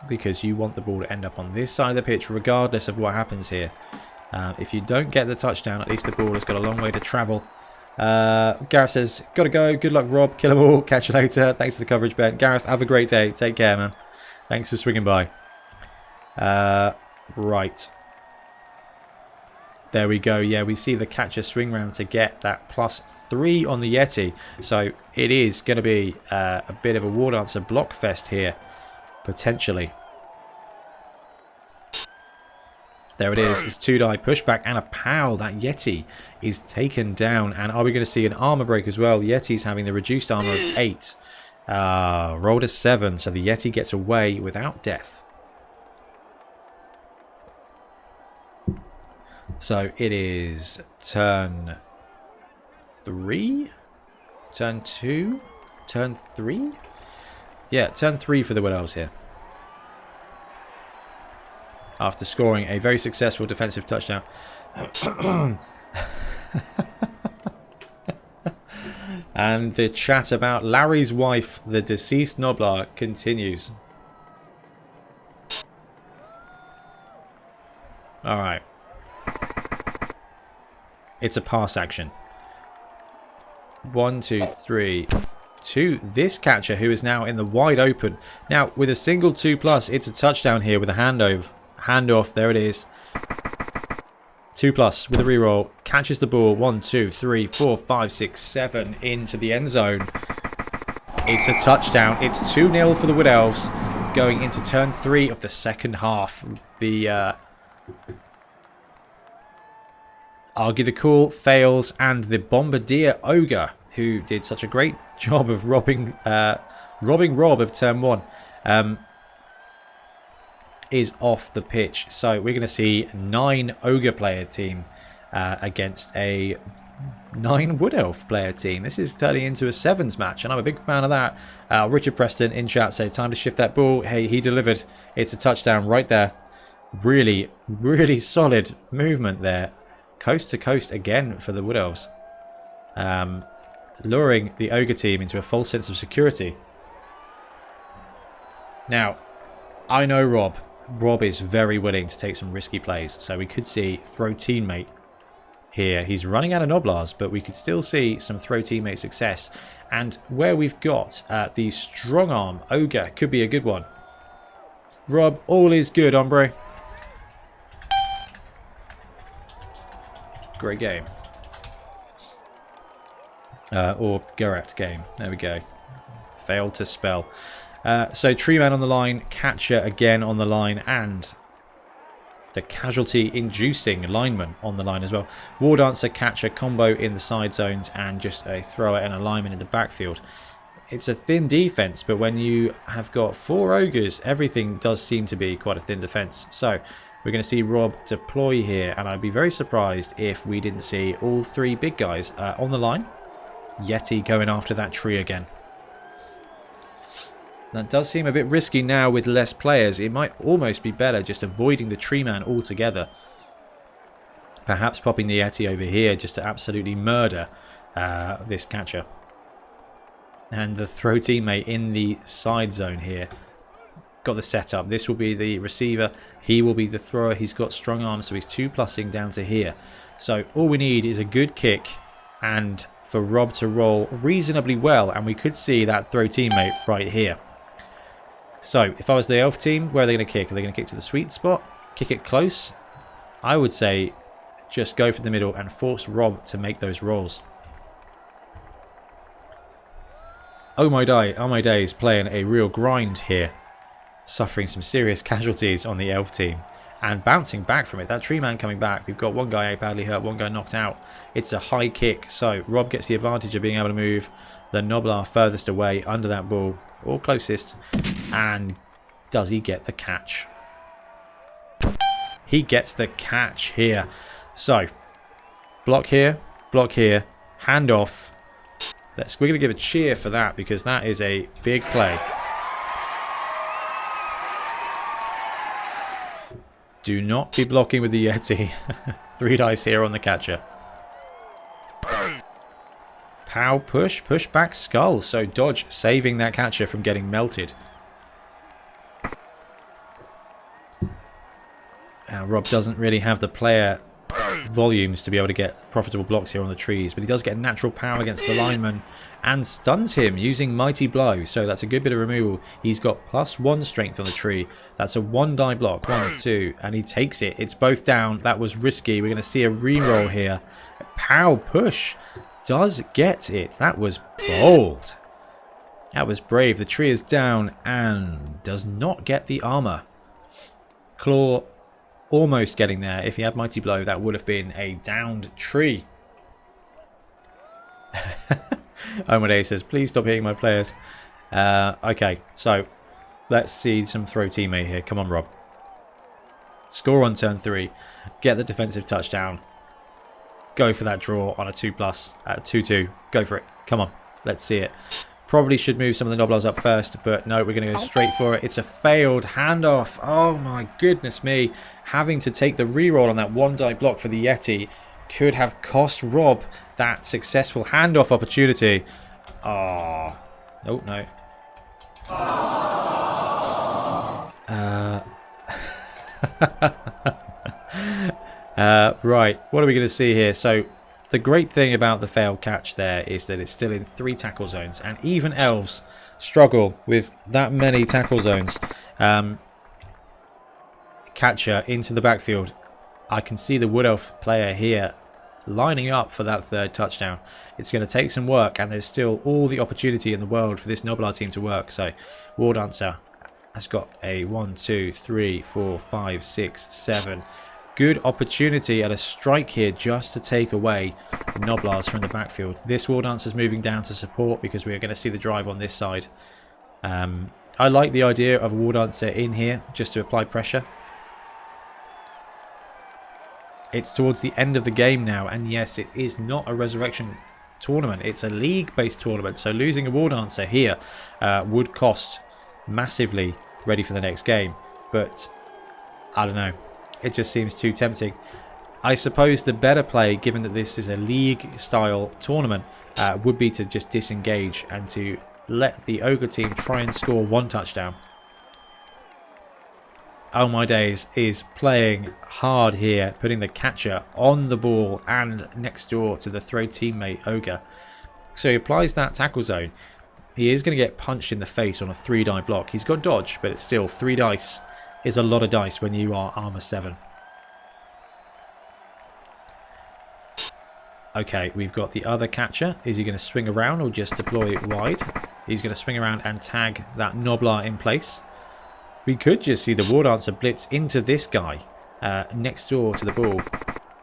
because you want the ball to end up on this side of the pitch regardless of what happens here. If you don't get the touchdown, at least the ball has got a long way to travel. Gareth says, gotta go, good luck Rob, kill them all, catch you later, thanks for the coverage, Ben. Gareth, have a great day, take care, man, thanks for swinging by. Right, there we go. Yeah, we see the catcher swing round to get that +3 on the Yeti, so it is going to be a bit of a War Dancer block fest here, potentially. There it is. It's 2-die pushback and a pow. That Yeti is taken down. And are we going to see an armor break as well? Yeti's having the reduced armor of 8. Rolled a 7, so the Yeti gets away without death. So it is turn 3? Turn 2? Turn 3? Yeah, turn 3 for the Wood Elves here. After scoring a very successful defensive touchdown. And the chat about Larry's wife, the deceased Noblar, continues. Alright. It's a pass action. 1, 2, 3... to this catcher, who is now in the wide open. Now, with a single 2+, it's a touchdown here with a handoff. There it is. 2+ with a reroll. Catches the ball. 1, 2, 3, 4, 5, 6, 7 into the end zone. It's a touchdown. It's 2-0 for the Wood Elves going into turn 3 of the second half. The Argue the Call fails, and the Bombardier Ogre, who did such a great job of robbing Rob of turn 1, is off the pitch. So we're going to see 9 Ogre player team against a 9 Wood Elf player team. This is turning into a 7s match, and I'm a big fan of that. Richard Preston in chat says, time to shift that ball. Hey, he delivered. It's a touchdown right there. Really, really solid movement there. Coast to coast again for the Wood Elves. Luring the Ogre team into a false sense of security. Now, I know Rob. Rob is very willing to take some risky plays. So we could see throw teammate here. He's running out of Noblars, but we could still see some throw teammate success. And where we've got the strong arm Ogre could be a good one. Rob, all is good, hombre. Great game. Or Garrett game. There we go. Failed to spell. So Treeman on the line, Catcher again on the line, and the casualty-inducing lineman on the line as well. War Dancer, Catcher combo in the side zones, and just a thrower and a lineman in the backfield. It's a thin defense, but when you have got 4 Ogres, everything does seem to be quite a thin defense. So we're going to see Rob deploy here, and I'd be very surprised if we didn't see all 3 big guys on the line. Yeti going after that tree again. That does seem a bit risky now with less players. It might almost be better just avoiding the tree man altogether. Perhaps popping the Yeti over here just to absolutely murder this catcher. And the throw teammate in the side zone here. Got the setup. This will be the receiver. He will be the thrower. He's got strong arms, so he's 2+ing down to here. So all we need is a good kick and for Rob to roll reasonably well. And we could see that throw teammate right here. So if I was the elf team, where are they going to kick? Are they going to kick to the sweet spot? Kick it close? I would say just go for the middle and force Rob to make those rolls. OhMyDaze playing a real grind here. Suffering some serious casualties on the elf team. And bouncing back from it. That tree man coming back. We've got one guy badly hurt, one guy knocked out. It's a high kick. So Rob gets the advantage of being able to move the Noblar furthest away under that ball. Or closest. And does he get the catch? He gets the catch here. So, block here, hand off. We're going to give a cheer for that because that is a big play. Do not be blocking with the Yeti. 3 dice here on the catcher. Pow, push back skull. So dodge saving that catcher from getting melted. Rob doesn't really have the player volumes to be able to get profitable blocks here on the trees, but he does get natural power against the lineman and stuns him using Mighty Blow. So that's a good bit of removal. He's got +1 strength on the tree. That's a 1 die block, 1, 2, and he takes it. It's both down. That was risky. We're going to see a reroll here. Pow, push. Does get it. That was bold. That was brave. The tree is down and does not get the armor. Claw almost getting there. If he had Mighty Blow, that would have been a downed tree. OhMyDaze says, please stop hitting my players. Okay, so let's see some throw teammate here. Come on, Rob. Score on turn 3. Get the defensive touchdown. Go for that draw on a 2+, 2-2. Go for it. Come on. Let's see it. Probably should move some of the Noblars up first, but no, we're going to go straight for it. It's a failed handoff. Oh my goodness me. Having to take the reroll on that 1 die block for the Yeti could have cost Rob that successful handoff opportunity. Oh. Oh, no. Right, what are we going to see here? So the great thing about the failed catch there is that it's still in 3 tackle zones, and even elves struggle with that many tackle zones. Catcher into the backfield. I can see the Wood Elf player here lining up for that 3rd touchdown. It's going to take some work, and there's still all the opportunity in the world for this Noblar team to work. So War Dancer has got a 1, 2, 3, 4, 5, 6, 7, good opportunity at a strike here just to take away Noblars from the backfield. This War Dancer's moving down to support because we are going to see the drive on this side. I like the idea of a War Dancer in here just to apply pressure. It's towards the end of the game now, and yes, it is not a resurrection tournament. It's a league-based tournament, so losing a War Dancer here would cost massively ready for the next game. But I don't know. It just seems too tempting. I suppose the better play, given that this is a league-style tournament, would be to just disengage and to let the Ogre team try and score one touchdown. OhMyDaze is playing hard here, putting the catcher on the ball and next door to the throw teammate Ogre. So he applies that tackle zone. He is going to get punched in the face on a 3-die block. He's got dodge, but it's still 3 dice is a lot of dice when you are armor 7. Okay, we've got the other catcher. Is he going to swing around or just deploy it wide? He's going to swing around and tag that Noblar in place. We could just see the War Dancer blitz into this guy next door to the ball.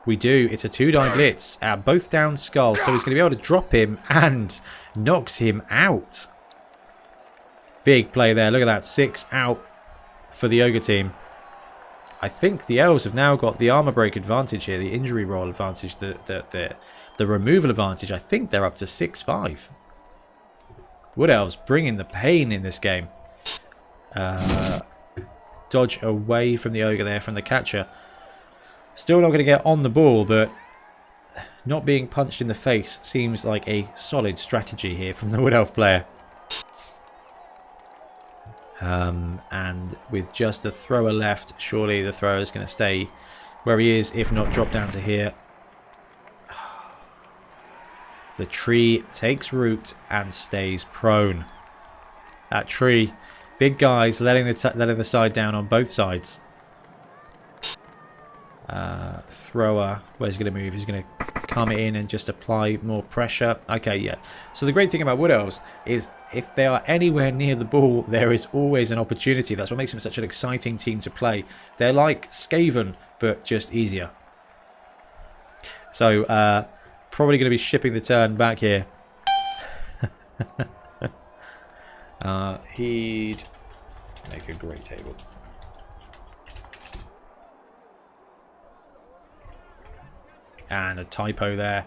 We do. It's a 2-die blitz. Both down skulls, so he's going to be able to drop him and knocks him out. Big play there. Look at that. 6 out for the Ogre team. I think the Elves have now got the armor break advantage here, the injury roll advantage, the removal advantage. I think they're up to 6-5. Wood Elves bringing the pain in this game. Dodge away from the Ogre there, from the catcher. Still not going to get on the ball, but not being punched in the face seems like a solid strategy here from the Wood Elf player. And with just the thrower left, surely the thrower is going to stay where he is, if not drop down to here. The tree takes root and stays prone. That tree, big guys letting the side down on both sides. Thrower, where's he going to move? He's going to come in and just apply more pressure. Okay, yeah. So the great thing about Wood Elves is if they are anywhere near the ball, there is always an opportunity. That's what makes them such an exciting team to play. They're like Skaven, but just easier. So, probably going to be shipping the turn back here. He'd make a great table. And a typo there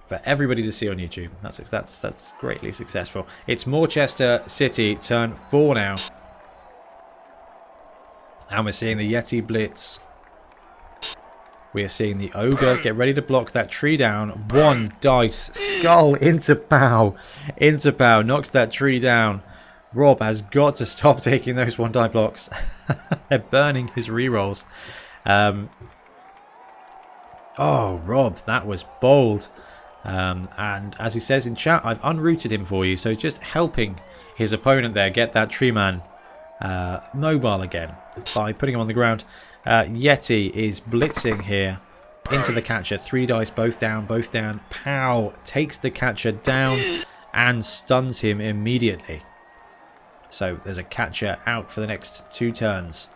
for everybody to see on YouTube. That's greatly successful. It's Morchester City, turn 4 now. And we're seeing the Yeti blitz. We are seeing the Ogre get ready to block that tree down. 1 dice, skull into pow. Into pow, knocks that tree down. Rob has got to stop taking those 1-die blocks. They're burning his rerolls. Oh, Rob, that was bold. And as he says in chat, I've unrooted him for you. So just helping his opponent there get that tree man mobile again by putting him on the ground. Yeti is blitzing here into the catcher. 3 dice, both down. Pow, takes the catcher down and stuns him immediately. So there's a catcher out for the next 2 turns.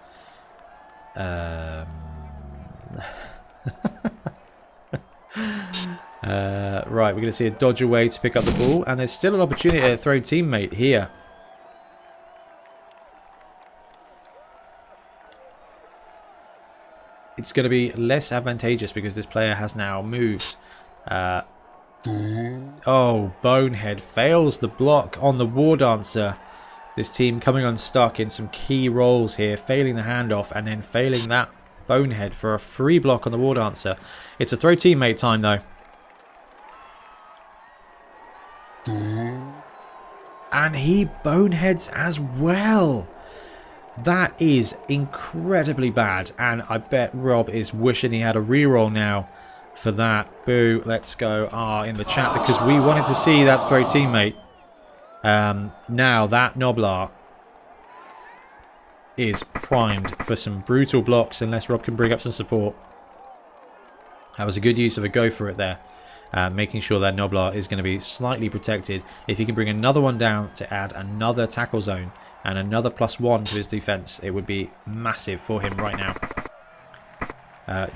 Right, we're going to see a dodge away to pick up the ball, and there's still an opportunity to throw teammate here. It's going to be less advantageous because this player has now moved. Oh, Bonehead fails the block on the War Dancer. This team coming unstuck in some key roles here, failing the handoff and then failing that Bonehead for a free block on the War Dancer. It's a throw teammate time though. And he boneheads as well. That is incredibly bad. And I bet Rob is wishing he had a reroll now for that. Boo, let's go in the chat because we wanted to see that throw teammate. Now that Noblar is primed for some brutal blocks unless Rob can bring up some support. That was a good use of a go for it there. Making sure that Noblar is going to be slightly protected. If he can bring another one down to add another tackle zone and another +1 to his defense, it would be massive for him right now.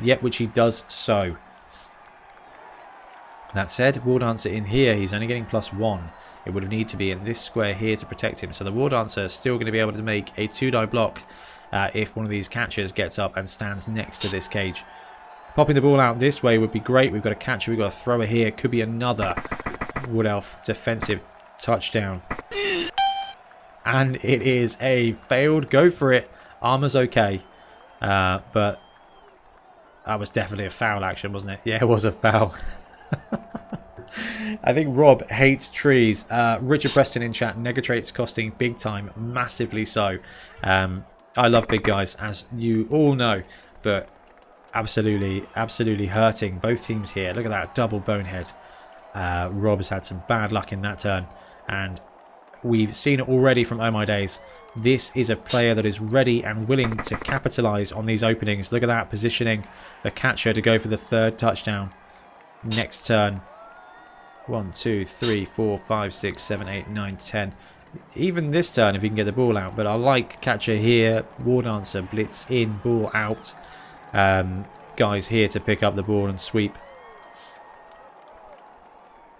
Yet which he does so. That said, War Dancer in here, he's only getting +1. It would have needed to be in this square here to protect him. So the War Dancer is still going to be able to make a 2-die block if one of these catchers gets up and stands next to this cage. Popping the ball out this way would be great. We've got a catcher, we've got a thrower here. Could be another Wood Elf defensive touchdown. And it is a failed. Go for it. Armor's okay. But that was definitely a foul action, wasn't it? Yeah, it was a foul. I think Rob hates trees. Richard Preston in chat. Negatrate's costing big time. Massively so. I love big guys, as you all know. But absolutely hurting both teams here. Look at that double bonehead. Rob has had some bad luck in that turn. And we've seen it already from OhMyDaze. This is a player that is ready and willing to capitalize on these openings. Look at that, positioning the catcher to go for the 3rd touchdown. Next turn. 1, 2, 3, 4, 5, 6, 7, 8, 9, 10. Even this turn if he can get the ball out. But I like catcher here. War Dancer, blitz in, ball out. Guys here to pick up the ball and sweep.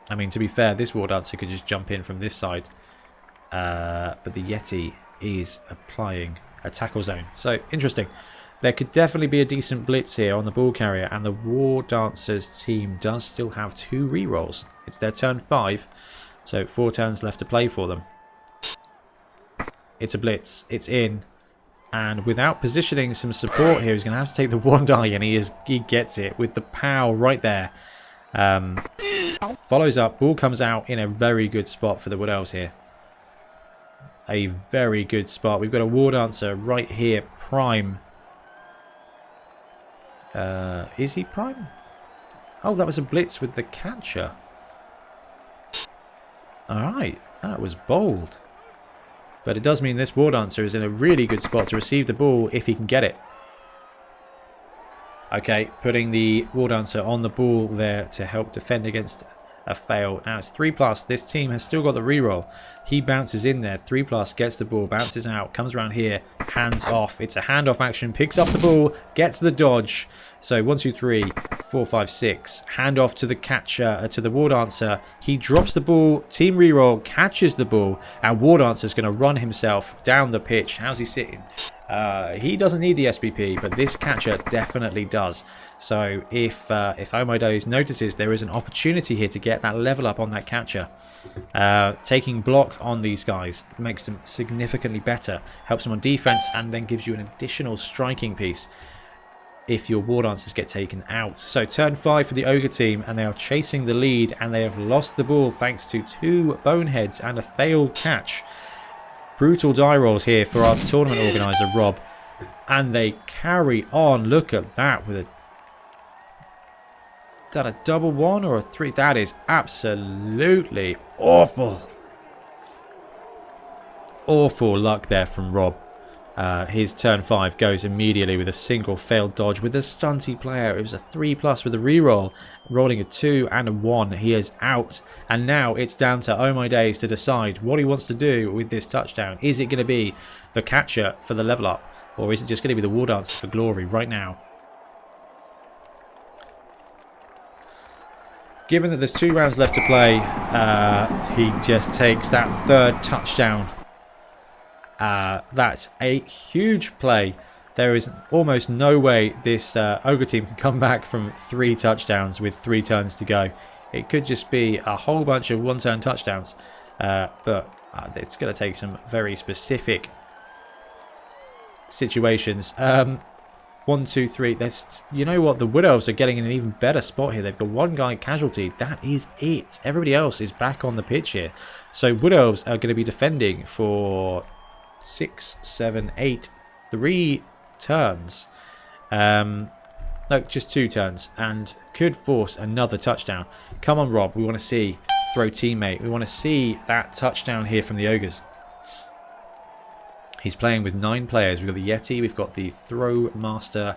I mean, to be fair, this War Dancer could just jump in from this side. But the Yeti is applying a tackle zone. So, interesting. There could definitely be a decent blitz here on the ball carrier. And the War Dancers team does still have 2 rerolls. It's their turn 5. So, 4 turns left to play for them. It's a blitz. It's in. And without positioning some support here, he's going to have to take the 1 die. And he gets it with the pow right there. Follows up. Ball comes out in a very good spot for the Wood Elves here. A very good spot. We've got a War Dancer right here. Prime. Is he prime? Oh, that was a blitz with the catcher. Alright. That was bold. But it does mean this War Dancer is in a really good spot to receive the ball if he can get it. Okay, putting the War Dancer on the ball there to help defend against a fail. Now it's 3+. This team has still got the reroll. He bounces in there. 3+, gets the ball, bounces out, comes around here, hands off. It's a handoff action, picks up the ball, gets the dodge. So 1, 2, 3, 4, 5, 6. Handoff to the catcher, to the War Dancer. He drops the ball, team reroll, catches the ball, and War Dancer's going to run himself down the pitch. How's he sitting? He doesn't need the SBP, but this catcher definitely does. So if OhMyDaze notices there is an opportunity here to get that level up on that catcher, taking block on these guys makes them significantly better, helps them on defense, and then gives you an additional striking piece if your War Dancers get taken out. So turn 5 for the Ogre team, and they are chasing the lead, and they have lost the ball thanks to 2 boneheads and a failed catch. Brutal die rolls here for our tournament organizer, Rob. And they carry on. Look at that. With a... Is that a double 1 or a 3? That is absolutely awful. Awful luck there from Rob. His turn 5 goes immediately with a single failed dodge with a stunty player. It was a 3+ with a reroll, rolling a 2 and a 1. He is out, and now it's down to OhMyDaze to decide what he wants to do with this touchdown. Is it going to be the catcher for the level up, or is it just going to be the War Dancer for glory right now? Given that there's 2 rounds left to play, he just takes that 3rd touchdown. That's a huge play. There is almost no way this Ogre team can come back from 3 touchdowns with 3 turns to go. It could just be a whole bunch of 1-turn touchdowns. But it's going to take some very specific situations. 1, 2, 3. You know what? The Wood Elves are getting in an even better spot here. They've got 1 guy casualty. That is it. Everybody else is back on the pitch here. So Wood Elves are going to be defending for 6, 7, 8, 3 turns. No, just 2 turns, and could force another touchdown. Come on, Rob. We want to see throw teammate. We want to see that touchdown here from the Ogres. He's playing with 9 players. We've got the Yeti. We've got the Throw Master.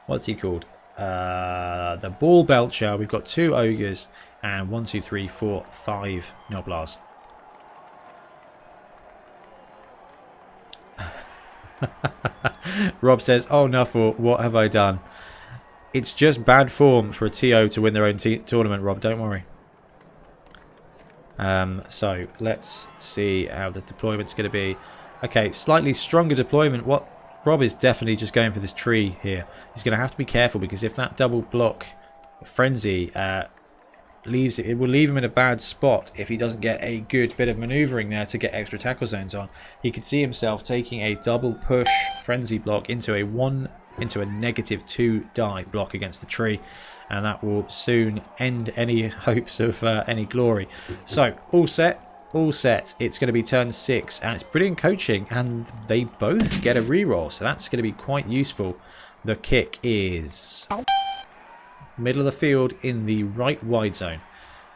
What's he called? The Ball Belcher. We've got 2 Ogres and 1, 2, 3, 4, 5 Noblars. Rob says, "Oh, Nuffle, what have I done?" It's just bad form for a TO to win their own tournament, Rob. Don't worry. So let's see how the deployment's going to be. Okay, slightly stronger deployment. What Rob is definitely just going for this tree here. He's going to have to be careful because if that double block frenzy leaves it will leave him in a bad spot if he doesn't get a good bit of maneuvering there to get extra tackle zones on. He could see himself taking a double push frenzy block into a -2 die block against the tree, and that will soon end any hopes of any glory. So all set. It's going to be turn 6, and it's brilliant coaching, and they both get a reroll, so that's going to be quite useful. The kick is middle of the field in the right wide zone.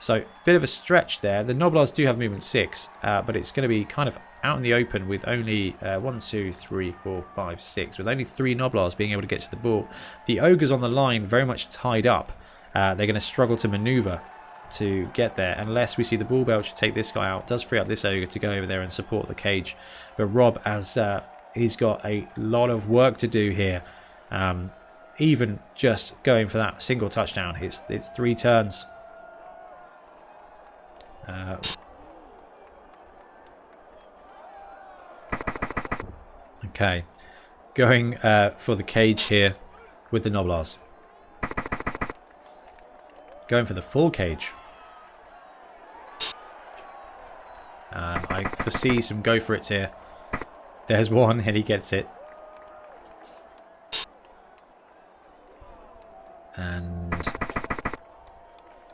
So bit of a stretch there. The Noblars do have movement 6, but it's going to be kind of out in the open with only 1, 2, 3, 4, 5, 6, with only 3 Noblars being able to get to the ball. The Ogres on the line very much tied up. They're going to struggle to maneuver to get there unless we see the Bull Belcher take this guy out. It does free up this Ogre to go over there and support the cage. But Rob, as he's got a lot of work to do here. Even just going for that single touchdown, it's 3 turns. Okay, going for the cage here with the Noblars. Going for the full cage. I foresee some go for it here. There's one and he gets it. And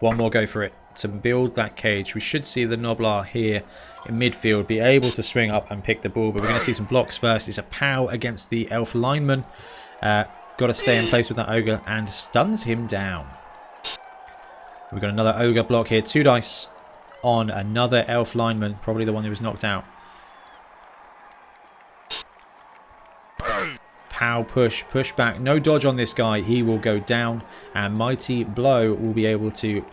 one more go for it to build that cage. We should see the Noblar here in midfield be able to swing up and pick the ball, but we're going to see some blocks first. It's a POW against the Elf lineman. Got to stay in place with that Ogre and stuns him down. We've got another Ogre block here. 2 dice on another Elf lineman, probably the one who was knocked out. POW, push back. No dodge on this guy. He will go down, and Mighty Blow will be able to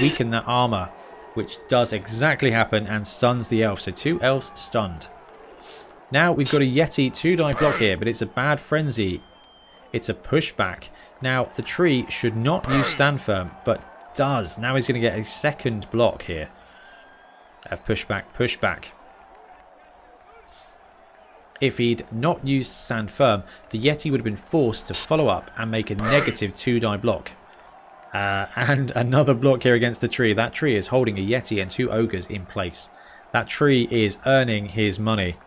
weaken that armor, which does exactly happen and stuns the elf. So 2 elves stunned. Now we've got a Yeti 2-die block here, but it's a bad frenzy. It's a pushback. Now the tree should not use stand firm, but does. Now he's going to get a second block here of pushback. If he'd not used stand firm, the Yeti would have been forced to follow up and make a negative 2-die block. And another block here against the tree. That tree is holding a Yeti and 2 ogres in place. That tree is earning his money.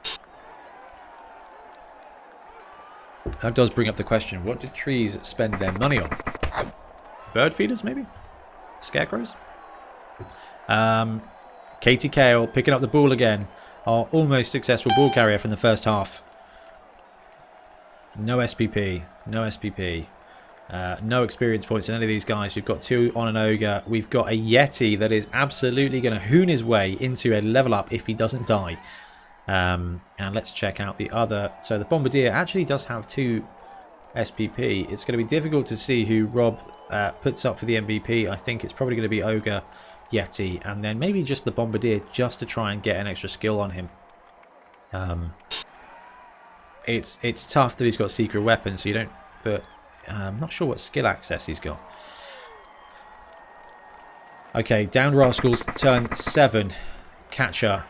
That does bring up the question, what do trees spend their money on? Bird feeders, maybe? Scarecrows? Katie Kale picking up the ball again. Our almost successful ball carrier from the first half. No SPP. No experience points in any of these guys. We've got 2 on an Ogre. We've got a Yeti that is absolutely going to hoon his way into a level up if he doesn't die. And let's check out the other. So the Bombardier actually does have 2 SPP. It's going to be difficult to see who Rob puts up for the MVP. I think it's probably going to be Ogre, Yeti, and then maybe just the Bombardier just to try and get an extra skill on him. It's tough that he's got secret weapons, so you don't. But I'm not sure what skill access he's got. Okay, down Rascals, turn 7. Catcher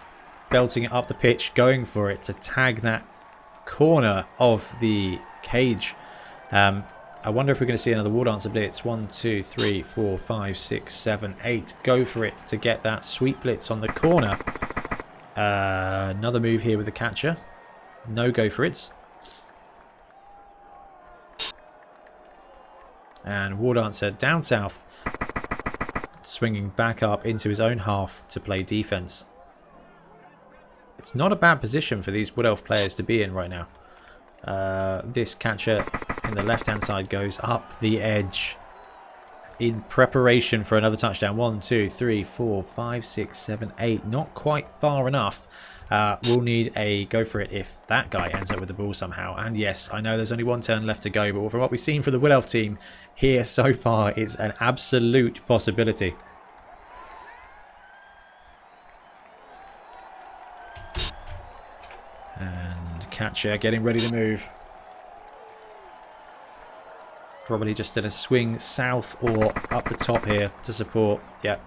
belting it up the pitch, going for it to tag that corner of the cage. I wonder if we're going to see another War Dancer blitz. 1, 2, 3, 4, 5, 6, 7, 8. Go for it to get that sweet blitz on the corner. Another move here with the catcher. No go for it. And War Dancer down south, swinging back up into his own half to play defense. It's not a bad position for these Wood Elf players to be in right now. This catcher in the left-hand side goes up the edge in preparation for another touchdown. 1, 2, 3, 4, 5, 6, 7, 8. Not quite far enough. We'll need a go for it if that guy ends up with the ball somehow. And yes, I know there's only 1 turn left to go, but from what we've seen for the Wood Elf team here so far, it's an absolute possibility. And catcher getting ready to move. Probably just going to swing south or up the top here to support. Yep.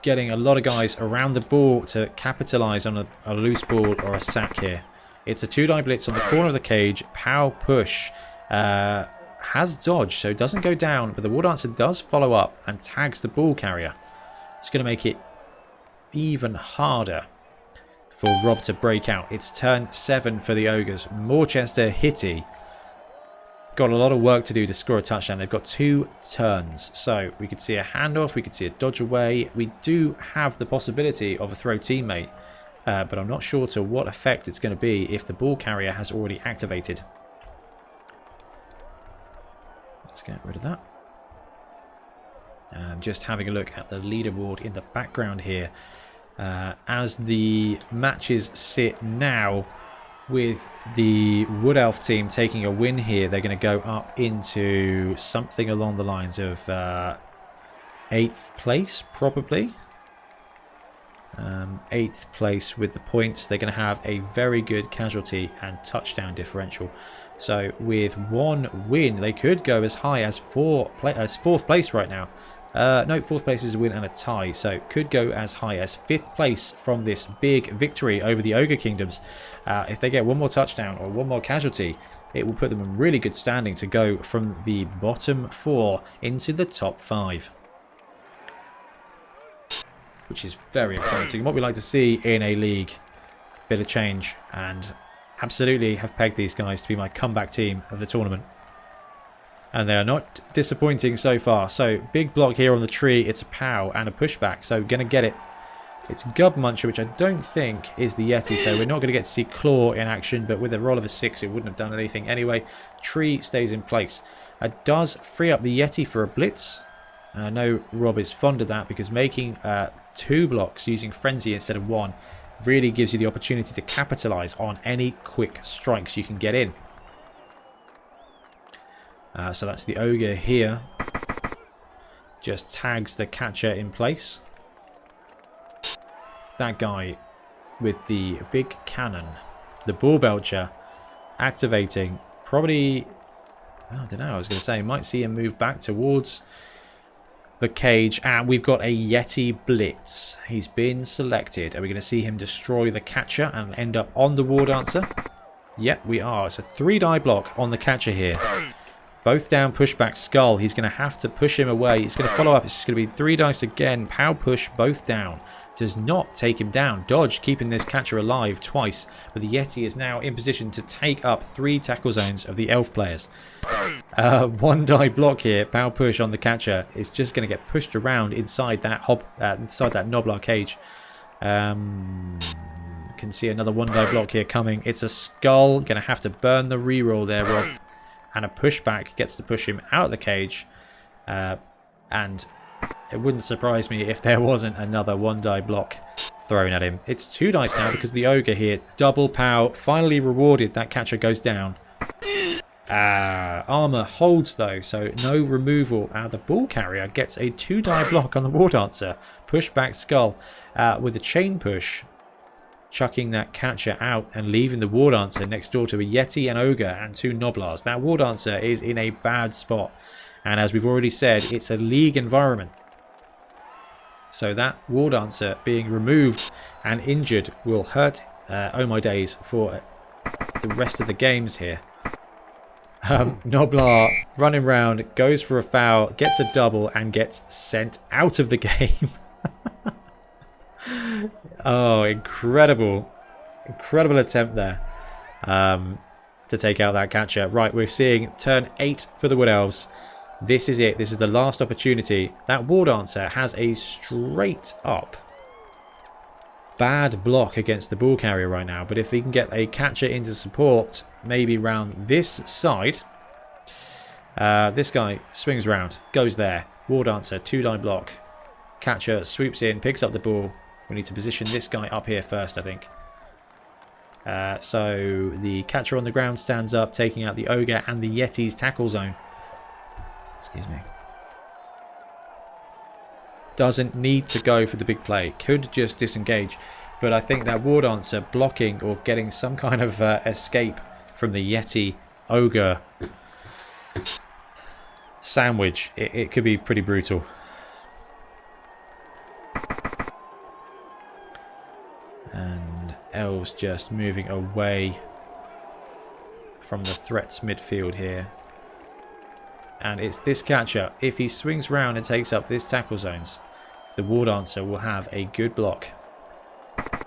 Getting a lot of guys around the ball to capitalise on a loose ball or a sack here. It's a 2-die blitz on the corner of the cage. Pow push has dodge, so it doesn't go down, but the War Dancer does follow up and tags the ball carrier. It's going to make it even harder for Rob to break out. It's turn 7 for the Ogres. Morchester Hitty got a lot of work to do to score a touchdown. They've got 2 turns, so we could see a handoff, we could see a dodge away. We do have the possibility of a throw teammate, but I'm not sure to what effect it's going to be if the ball carrier has already activated. Let's get rid of that. Just having a look at the leaderboard in the background here. As the matches sit now, with the Wood Elf team taking a win here, they're going to go up into something along the lines of 8th place, probably. 8th place with the points. They're going to have a very good casualty and touchdown differential. So with 1 win, they could go as high as 4th place right now. No, 4th place is a win and a tie, so could go as high as 5th place from this big victory over the Ogre Kingdoms. If they get 1 more touchdown or 1 more casualty, it will put them in really good standing to go from the bottom 4 into the top 5. Which is very exciting. What we like to see in a league. Bit of change, and absolutely have pegged these guys to be my comeback team of the tournament. And they are not disappointing so far. So, big block here on the tree. It's a pow and a pushback. So, going to get it. It's Gub Muncher, which I don't think is the Yeti. So, we're not going to get to see Claw in action. But with a roll of a 6, it wouldn't have done anything anyway. Tree stays in place. It does free up the Yeti for a blitz. I know Rob is fond of that because making 2 blocks using Frenzy instead of 1 really gives you the opportunity to capitalise on any quick strikes you can get in. So that's the Ogre here. Just tags the catcher in place. That guy with the big cannon. The Ball Belcher activating. Probably, I don't know, I was going to say, might see him move back towards the cage. And we've got a Yeti Blitz. He's been selected. Are we going to see him destroy the catcher and end up on the War Dancer? Yep, we are. It's a 3-die block on the catcher here. Both down, pushback, skull. He's going to have to push him away. He's going to follow up. It's just going to be 3 dice again. Pow push, both down. Does not take him down. Dodge, keeping this catcher alive twice. But the Yeti is now in position to take up 3 tackle zones of the elf players. 1 die block here. Pow push on the catcher. Is just going to get pushed around inside that Noblar cage. Can see another 1 die block here coming. It's a skull. Going to have to burn the reroll there, Rob. And a pushback gets to push him out of the cage. And it wouldn't surprise me if there wasn't another 1 die block thrown at him. It's 2 dice now because the Ogre here, double pow, finally rewarded. That catcher goes down. Armor holds though, so no removal. The ball carrier gets a 2 die block on the War Dancer. Pushback skull with a chain push. Chucking that catcher out and leaving the War Dancer next door to a Yeti, an Ogre, and 2 Noblars. That War Dancer is in a bad spot. And as we've already said, it's a league environment. So that War Dancer being removed and injured will hurt OhMyDaze for the rest of the games here. Noblar running round, goes for a foul, gets a double, and gets sent out of the game. Oh, incredible. Incredible attempt there to take out that catcher. Right, we're seeing turn 8 for the Wood Elves. This is it. This is the last opportunity. That War Dancer has a straight up bad block against the ball carrier right now. But if he can get a catcher into support, maybe round this side. This guy swings round, goes there. War Dancer, 2 die block. Catcher swoops in, picks up the ball. We need to position this guy up here first, I think. So the catcher on the ground stands up, taking out the Ogre and the Yeti's tackle zone. Excuse me. Doesn't need to go for the big play. Could just disengage. But I think that War Dancer blocking or getting some kind of escape from the Yeti Ogre sandwich. It could be pretty brutal. And Elves just moving away from the threats midfield here. And it's this catcher. If he swings round and takes up this tackle zones, the War Dancer will have a good block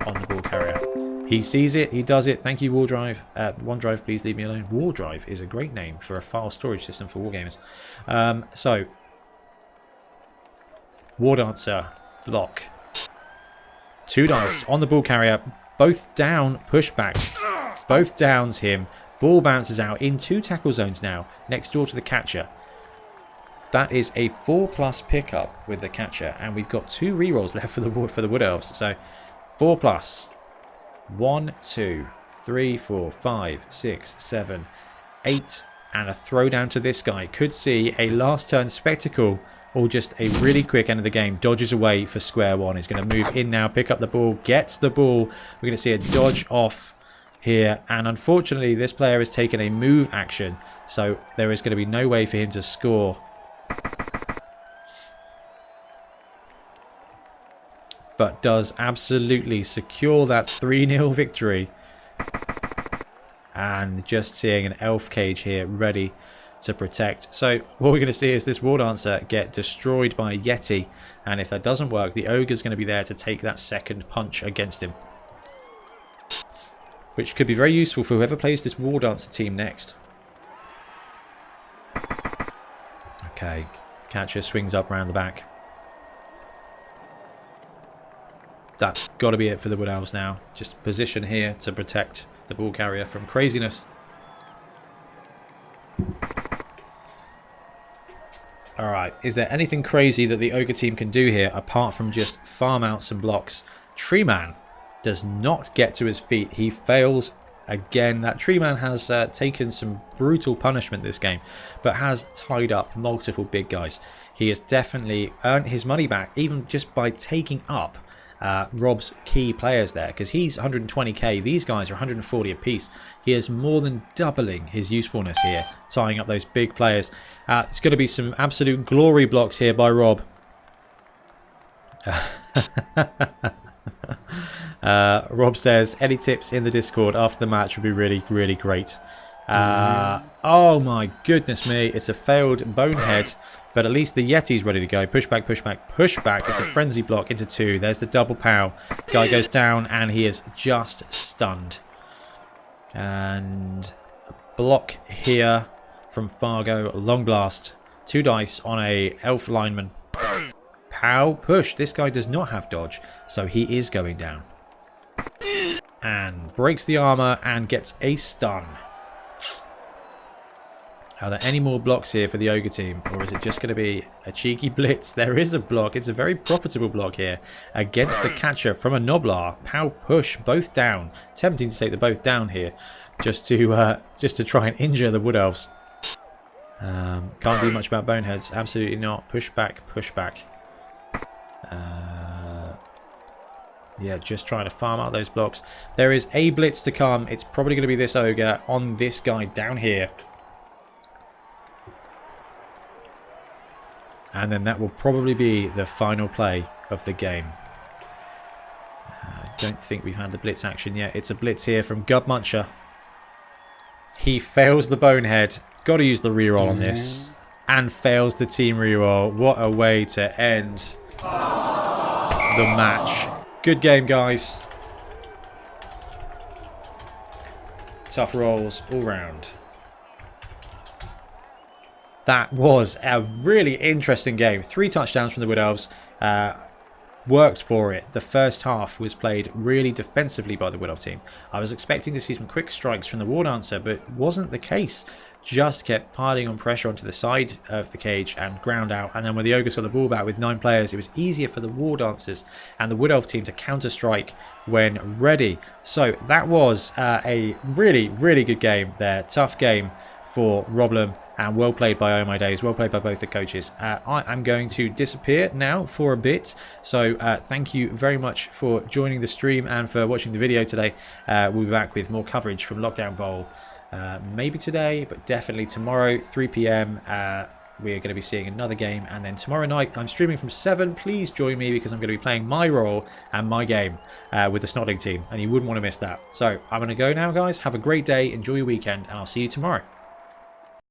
on the ball carrier. He sees it. He does it. Thank you, OneDrive. OneDrive, please leave me alone. OneDrive is a great name for a file storage system for wargamers. So, War Dancer, block. 2 dice on the ball carrier. Both down, pushback. Both downs him. Ball bounces out in 2 tackle zones now, next door to the catcher. That is a 4+ pickup with the catcher, and we've got 2 rerolls left for the Wood Elves. So 4+. 1, 2, 3, 4, 5, 6, 7, 8, and a throw down to this guy. Could see a last turn spectacle or just a really quick end of the game. Dodges away for square one. He's going to move in now, pick up the ball, gets the ball. We're going to see a dodge off here, and unfortunately this player has taken a move action, so there is going to be no way for him to score. But does absolutely secure that 3-0 victory. And just seeing an elf cage here ready to protect. So what we're going to see is this War Dancer get destroyed by a Yeti. And if that doesn't work, the Ogre's going to be there to take that second punch against him. Which could be very useful for whoever plays this War Dancer team next. Okay, catcher swings up round the back. That's got to be it for the Wood Elves now. Just position here to protect the ball carrier from craziness. Alright, is there anything crazy that the Ogre team can do here apart from just farm out some blocks? Tree Man does not get to his feet. He fails again. That Tree Man has taken some brutal punishment this game, but has tied up multiple big guys. He has definitely earned his money back, even just by taking up Rob's key players there, because he's 120k, these guys are 140 apiece. He is more than doubling his usefulness here, tying up those big players. It's going to be some absolute glory blocks here by Rob. Rob says any tips in the Discord after the match would be really, really great. Oh my goodness me, it's a failed bonehead. But at least the Yeti's ready to go. Push back, push back, push back. It's a frenzy block into 2. There's the double pow. Guy goes down and he is just stunned. And a block here from Fargo. Long blast. 2 dice on a elf lineman. Pow, push. This guy does not have dodge, so he is going down. And breaks the armor and gets a stun. Are there any more blocks here for the Ogre team? Or is it just going to be a cheeky blitz? There is a block. It's a very profitable block here against the catcher from a Noblar. Pow, push, both down. Tempting to take the both down here just to try and injure the Wood Elves. Can't do much about boneheads. Absolutely not. Push back, push back. Yeah, just trying to farm out those blocks. There is a blitz to come. It's probably going to be this Ogre on this guy down here. And then that will probably be the final play of the game. I don't think we've had the blitz action yet. It's a blitz here from Gubmuncher. He fails the bonehead. Got to use the reroll on this. And fails the team reroll. What a way to end the match. Good game, guys. Tough rolls all round. That was a really interesting game. 3 touchdowns from the Wood Elves. Worked for it. The first half was played really defensively by the Wood Elf team. I was expecting to see some quick strikes from the War Dancer, but wasn't the case. Just kept piling on pressure onto the side of the cage and ground out. And then when the Ogres got the ball back with 9 players, it was easier for the War Dancers and the Wood Elf team to counter-strike when ready. So that was a really, really good game there. Tough game for Roblem. And well played by OhMyDaze, well played by both the coaches. I am going to disappear now for a bit. So thank you very much for joining the stream and for watching the video today. We'll be back with more coverage from Lockdown Bowl Maybe today, but definitely tomorrow, 3 p.m. We are going to be seeing another game, and then tomorrow night I'm streaming from 7. Please join me because I'm going to be playing my role and my game with the Snotting team, and you wouldn't want to miss that. So I'm going to go now, guys. Have a great day, enjoy your weekend, and I'll see you tomorrow.